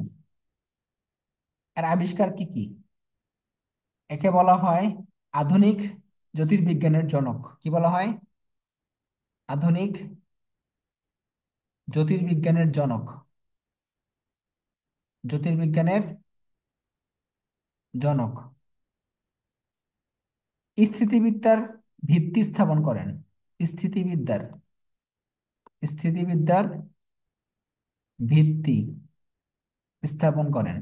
এর আবিষ্কার কি কি? একে বলা হয় আধুনিক জ্যোতির্বিজ্ঞানের জনক। কি বলা হয়? আধুনিক জ্যোতির্বিজ্ঞানের জনক। জ্যোতির্বিজ্ঞানের জনক। স্থিতিবিদ্যার ভিত্তি স্থাপন করেন। স্থিতিবিদ্যার স্থিতিবিদ্যার ভিত্তি স্থাপন করেন।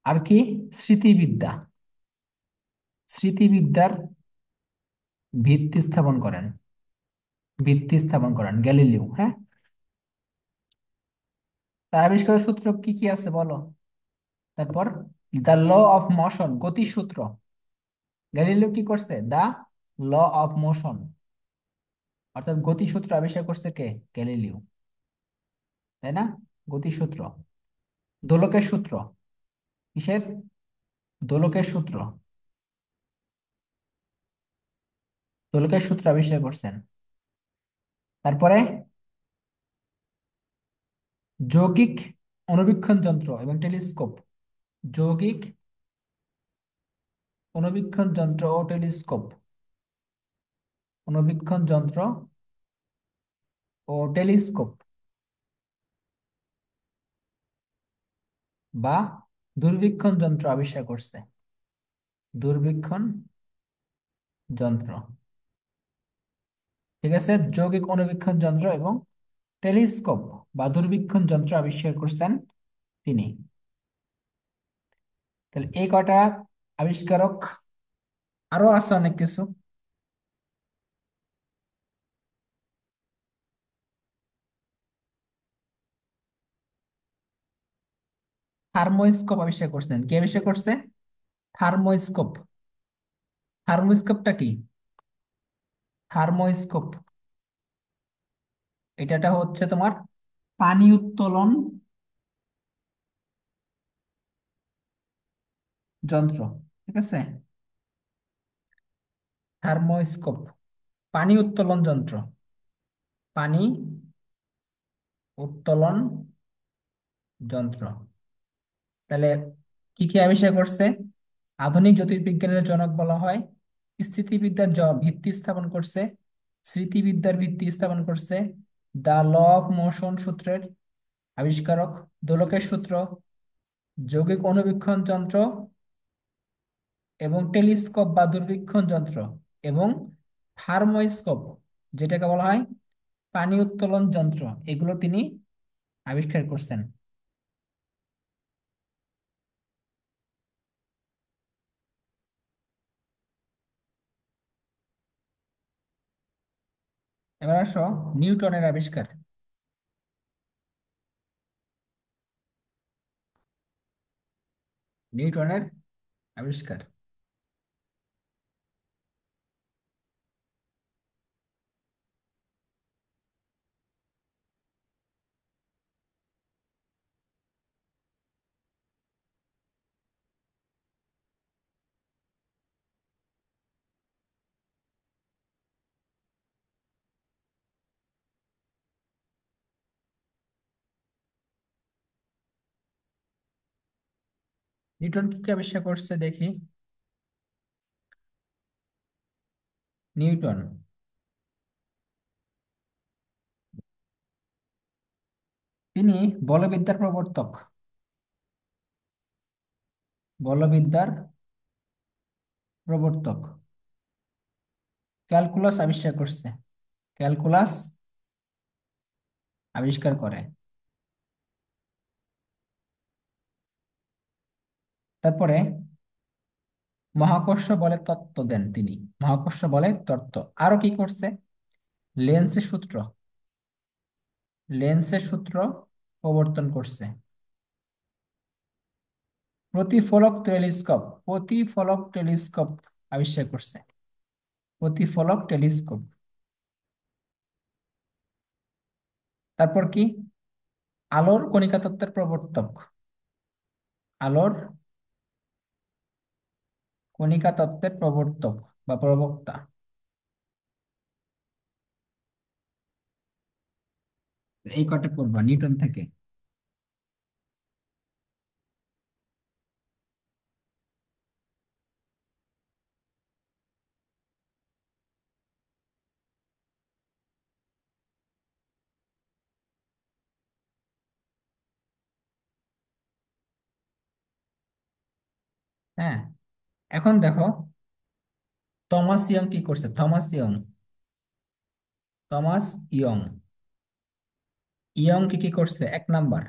আর কি? স্মৃতিবিদ্যা। স্মৃতিবিদ্যার ভিত্তি স্থাপন করেন। ভিত্তি স্থাপন করেন গ্যালিলিও। হ্যাঁ। তার আবিষ্কারের সূত্র কি কি আছে বলো। তারপর দ্য ল অফ মোশন, গতিসূত্র। গ্যালিলিও কি করছে? দা ল অফ মোশন, অর্থাৎ গতিসূত্র আবিষ্কার করছে কে? গ্যালিলিও। তাই না? গতিসূত্র। দোলকের সূত্র। কিসের? দোলকের সূত্র। দোলকের সূত্র আবিষ্কার করছেন। তারপরে যৌগিক অণুবীক্ষণ যন্ত্র এবং টেলিস্কোপ। যৌগিক অণুবীক্ষণ যন্ত্র ও টেলিস্কোপ। অণুবীক্ষণ যন্ত্র ও টেলিস্কোপ বা দূরবীক্ষণ যন্ত্র আবিষ্কার করছে। দূরবীক্ষণ যন্ত্র। ঠিক আছে। যৌগিক অণুবীক্ষণ যন্ত্র এবং টেলিস্কোপ বা দূরবীক্ষণ যন্ত্র আবিষ্কার করছেন তিনি। তাহলে এই কটা আবিষ্কারক। আরো আছে অনেক কিছু। থার্মোস্কোপ আবিষ্কার করছেন। কে আবিষ্কার করছে? থার্মোস্কোপ। থার্মোস্কোপটা কি? থার্মোস্কোপ এটাটা হচ্ছে তোমার পানি উত্তোলন যন্ত্র। ঠিক আছে। থার্মোস্কোপ পানি উত্তোলন যন্ত্র। পানি উত্তোলন যন্ত্র। তাহলে কি কি আবিষ্কার করছে? আধুনিক জ্যোতির্বিজ্ঞানের জনক বলা হয়। স্থিতিবিদ্যার ভিত্তি স্থাপন করছে। স্মৃতিবিদ্যার ভিত্তি স্থাপন করছে। দা ল অফ মোশন সূত্রের আবিষ্কারক। দোলকের সূত্র। যৌগিক অণুবীক্ষণ যন্ত্র এবং টেলিস্কোপ বা দূরবীক্ষণ যন্ত্র এবং থার্মোস্কোপ, যেটাকে বলা হয় পানি উত্তোলন যন্ত্র, এগুলো তিনি আবিষ্কার করছেন। এবার আসো নিউটনের আবিষ্কার। নিউটনের আবিষ্কার। নিউটন কি কি আবিষ্কার করছে দেখি। নিউটন তিনি বলবিদ্যার প্রবর্তক। বলবিদ্যার প্রবর্তক। ক্যালকুলাস আবিষ্কার করছে। ক্যালকুলাস আবিষ্কার করে। তারপরে মহাকর্ষ বলের তত্ত্ব দেন তিনি। মহাকর্ষ বলের তত্ত্ব। আরো কি করছে? লেন্সের সূত্র। লেন্সের সূত্র প্রবর্তন করছে। প্রতিফলক টেলিস্কোপ। প্রতিফলক টেলিস্কোপ আবিষ্কার করছে। প্রতিফলক টেলিস্কোপ। তারপর কি? আলোর কণিকা তত্ত্বের প্রবর্তক। আলোর কণিকা তত্ত্বের প্রবর্তক বা প্রবক্তা। এই কটা পড়বা নিউটন থেকে। হ্যাঁ, এখন দেখো থমাস ইয়ং কি করছে। Thomas young. Thomas young. Young কি কি করছে? এক নাম্বার,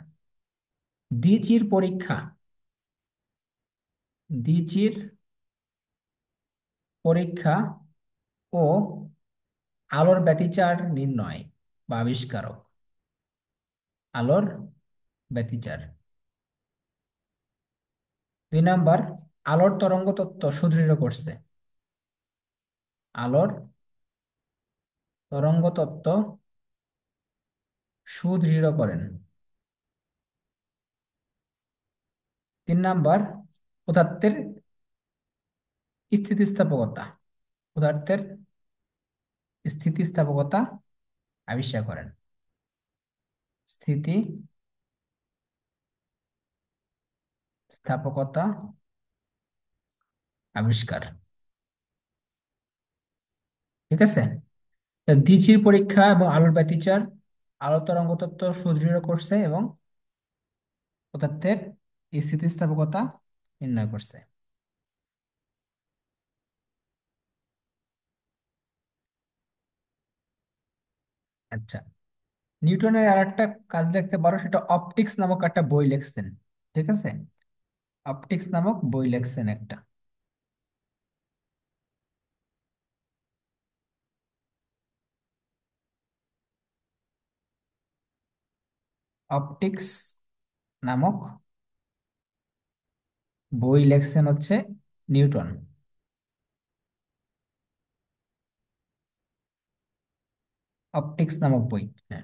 দ্বিচির পরীক্ষা। দ্বিচির পরীক্ষা ও আলোর ব্যতিচার নির্ণয় বা আবিষ্কারক। আলোর ব্যতিচার। দুই নাম্বার, আলোর তরঙ্গ তত্ত্ব সুদৃঢ় করছে। আলোর তরঙ্গ তত্ত্ব সুদৃঢ় করেন। তিন নাম্বার, পদার্থের স্থিতিস্থাপকতা। পদার্থের স্থিতিস্থাপকতা আবিষ্কার করেন। স্থিতি স্থাপকতা আবিষ্কার। ঠিক আছে। তা দ্বিচির পরীক্ষা এবং আলোর ব্যতিচার, আলোর তরঙ্গ তত্ত্ব সুদৃঢ় করছে এবং পদার্থের স্থিতিস্থাপকতা নির্ণয় করছে। আচ্ছা, নিউটনের আর একটা কাজ লিখতে পারো, সেটা অপটিক্স নামক একটা বই লিখছেন। ঠিক আছে। অপটিক্স নামক বই লিখছেন একটা। অপটিক্স নামক বই লিখছেন হচ্ছে নিউটন। অপটিক্স নামক বই। হ্যাঁ।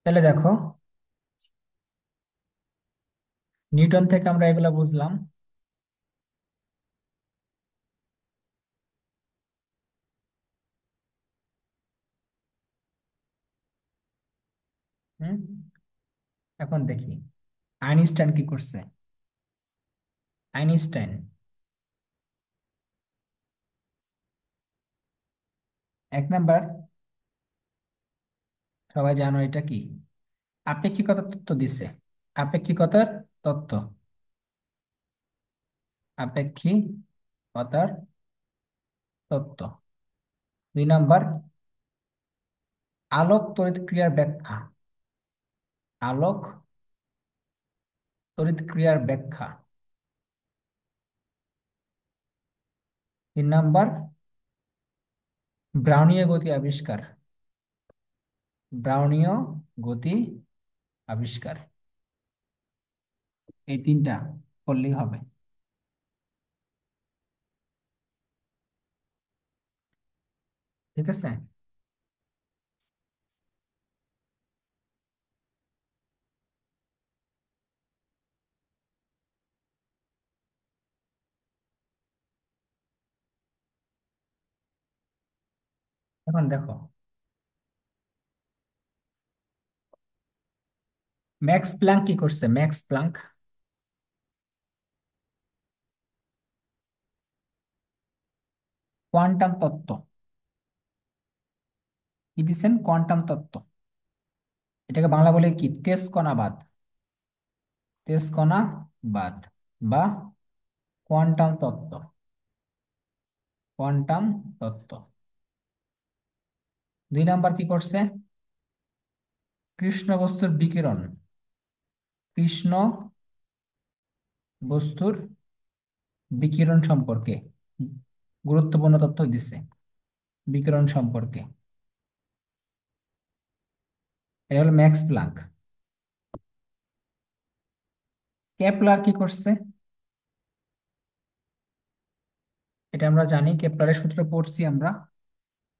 তাহলে দেখো, নিউটন থেকে আমরা এগুলা বুঝলাম। হুম। এখন দেখি আইনস্টাইন কি করছে। আইনস্টাইন, এক নাম্বার, সবাই জানো এটা কি? আপেক্ষিকতার তত্ত্ব দিছে। আপেক্ষিকতার তত্ত্ব। আপেক্ষিকতার তত্ত্ব। দুই নাম্বার, আলোক তড়িৎ ক্রিয়ার ব্যাখ্যা। আলোক তড়িৎ ক্রিয়ার ব্যাখ্যা। তিন নাম্বার, ব্রাউনীয় গতি আবিষ্কার। ব্রাউনীয় গতি আবিষ্কার। এই তিনটা করলেই হবে। ঠিক আছে। এখন দেখো, ম্যাক্স প্ল্যাঙ্ক কি করছে? ম্যাক্স প্ল্যাঙ্ক কোয়ান্টাম তত্ত্ব কি দিচ্ছেন? কোয়ান্টাম তত্ত্ব। এটাকে বাংলা বলে কি? তেজ কণা বাদ। তেজ কণা বাদ বা কোয়ান্টাম তত্ত্ব। কোয়ান্টাম তত্ত্ব। 2 নাম্বার কি করছে? কৃষ্ণ বস্তুর বিকিরণ। কৃষ্ণ বস্তুর বিকিরণ সম্পর্কে গুরুত্বপূর্ণ তথ্য দিছে। বিকিরণ সম্পর্কে। এটা হলো ম্যাক্স প্লাঙ্ক। কেপলার কি করছে? এটা আমরা জানি, কেপলারের সূত্র পড়ছি আমরা।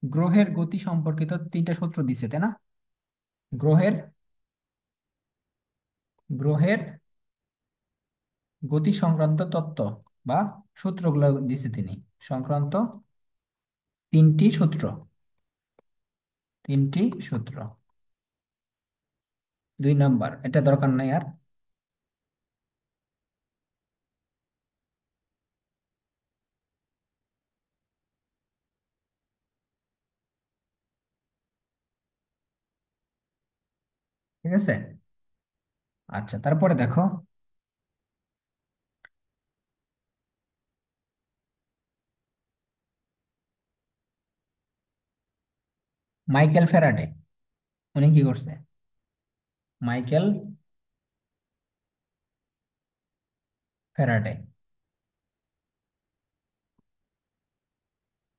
গ্রহের গতি সম্পর্কিত 3টা সূত্র দিছে, তাই না? গ্রহের গ্রহের গতি সংক্রান্ত তত্ত্ব বা সূত্রগুলো দিছে তিনি। সংক্রান্ত 3টি সূত্র। 3টি সূত্র। 2 নাম্বার, এটা দরকার নাই আর। ঠিক আছে। আচ্ছা, তারপরে দেখো। মাইকেল ফ্যারাডে, উনি কি করছে? Michael Faraday.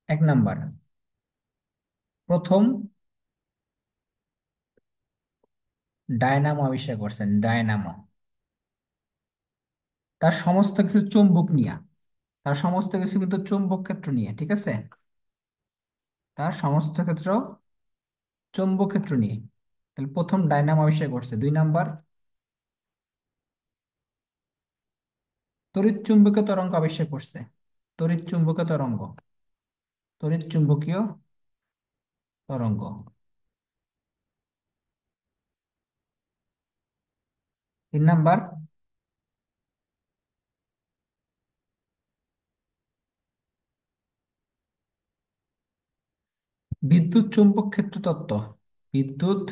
1 নাম্বার, প্রথম ডায়নামো আবিষ্কার করছেন। ডায়নামো। তার সমস্ত কিছু চুম্বক নিয়ে। তার সমস্ত কিছু কিন্তু চুম্বক ক্ষেত্র নিয়ে, ঠিক আছে? তার সমস্ত ক্ষেত্র চৌম্বক ক্ষেত্র নিয়ে। তাহলে প্রথম ডায়নামো আবিষ্কার করছে। 2 নাম্বার, তড়িৎ চুম্বকীয় তরঙ্গ আবিষ্কার করছে। তড়িৎ চুম্বকীয় তরঙ্গ। তড়িৎ চুম্বকীয় তরঙ্গ। 3 নাম্বার, বিদ্যুৎ চুম্বক ক্ষেত্র তত্ত্ব। বিদ্যুৎ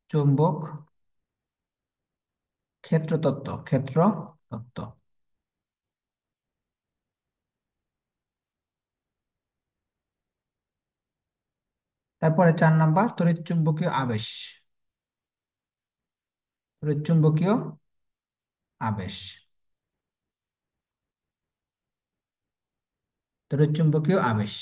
চুম্বক ক্ষেত্র তত্ত্ব। ক্ষেত্র তত্ত্ব। তারপরে 4 নাম্বার, তড়িৎ চুম্বকীয় আবেশ। তড়িৎ চুম্বকীয় আবেশ। তড়িৎ চুম্বকীয় আবেশ।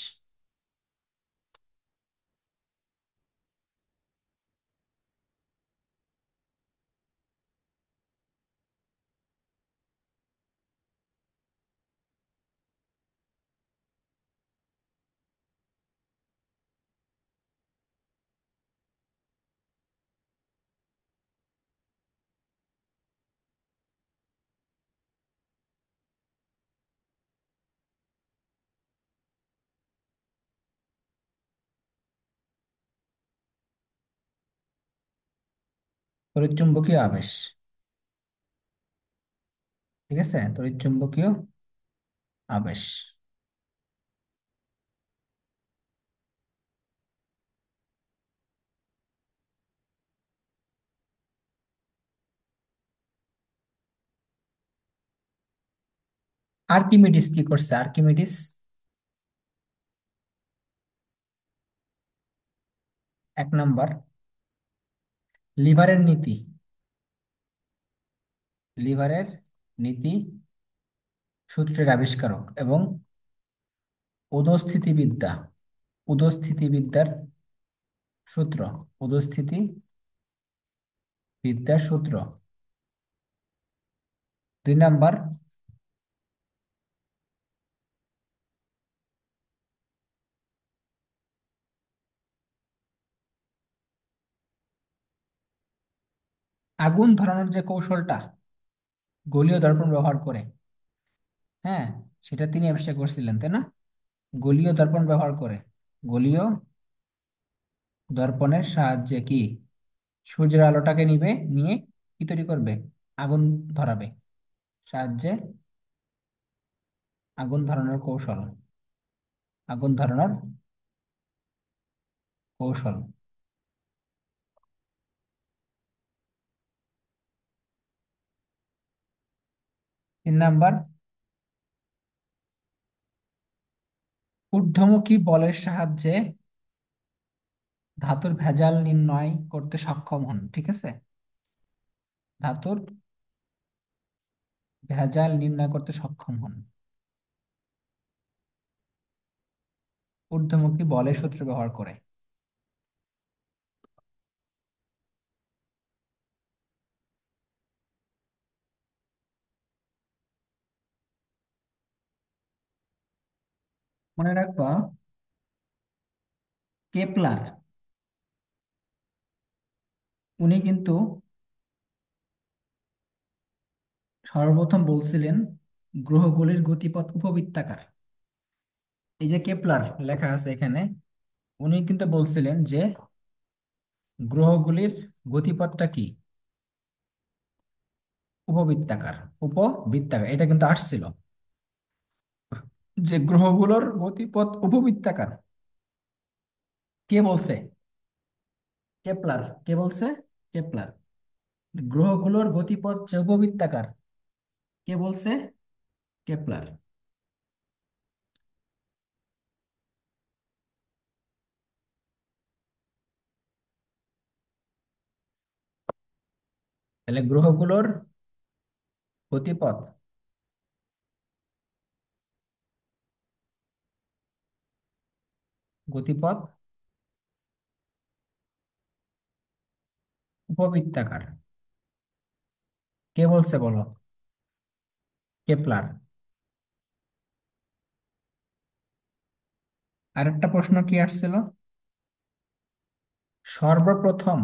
তড়িৎ চুম্বকীয় আবেশ। ঠিক আছে, তড়িৎ চুম্বকীয় আবেশ। আর্কিমিডিস কি করছে? আর্কিমিডিস। 1 নাম্বার, লিভারের নীতি। লিভারের নীতি সূত্রের আবিষ্কারক এবং উদস্থিতিবিদ্যা। উদস্থিতিবিদ্যার সূত্র। উদস্থিতি বিদ্যার সূত্র। 2 নাম্বার, আগুন ধরানোর যে কৌশলটা গোলীয় দর্পণ ব্যবহার করে, হ্যাঁ, সেটা তিনি আবিষ্কার করছিলেন, তাই না? গোলীয় দর্পণ ব্যবহার করে। গোলীয় দর্পণের সাহায্যে কি সূর্যের আলোটাকে নিবে, নিয়ে কি তৈরি করবে? আগুন ধরাবে। সাহায্যে আগুন ধরানোর কৌশল। আগুন ধরানোর কৌশল। 3 নাম্বার, ঊর্ধ্বমুখী বলের সাহায্যে ধাতুর ভেজাল নির্ণয় করতে সক্ষম হন। ঠিক আছে, ধাতুর ভেজাল নির্ণয় করতে সক্ষম হন ঊর্ধ্বমুখী বলের সূত্র ব্যবহার করে। মনে রাখবা, কেপলার উনি কিন্তু সর্বপ্রথম বলছিলেন গ্রহগুলির গতিপথ উপবৃত্তাকার। এই যে কেপলার লেখা আছে এখানে, উনি কিন্তু বলছিলেন যে গ্রহগুলির গতিপথটা কি, উপবৃত্তাকার। উপবৃত্তাকার এটা কিন্তু আসছিল, যে গ্রহগুলোর গতিপথ উপবৃত্তাকার। কে বলছে? কেপলার। কে বলছে? কেপলার। গ্রহগুলোর গতিপথ যে উপবৃত্তাকার, কে বলছে? কেপলার। তাহলে গ্রহগুলোর গতিপথ গতিপথ উপবৃত্তাকার, কে বলছে বলো? কেপলার। আরেকটা প্রশ্ন কি আসছিল? সর্বপ্রথম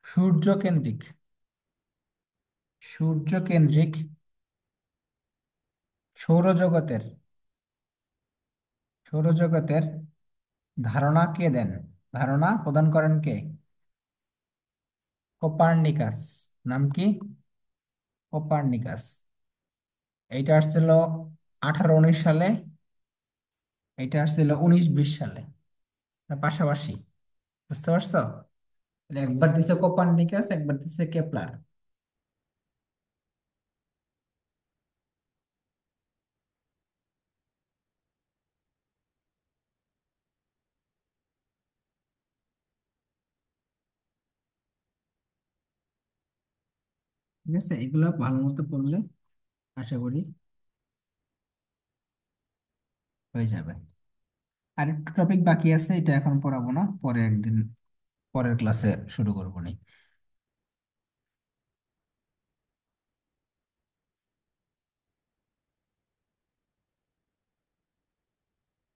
সূর্যকেন্দ্রিক সূর্যকেন্দ্রিক সৌরজগতের সৌরজগতের ধারণা কে দেন? ধারণা প্রদান করেন কে? কোপার্নিকাস। নাম কি? কোপার্নিকাস। এইটা আসছিল 1819 সালে, এটা আসছিল 1920 সালে, না পাশাপাশি। বুঝতে পারছো? তাহলে একবার দিছে কোপার্নিকাস, একবার দিছে কেপলার। ঠিক আছে, এগুলো ভালো মতো পড়লে আশা করি হয়ে যাবে। আর একটু টপিক বাকি আছে, এটা এখন পড়াবো না, পরে একদিন পরের ক্লাসে শুরু করবো নি।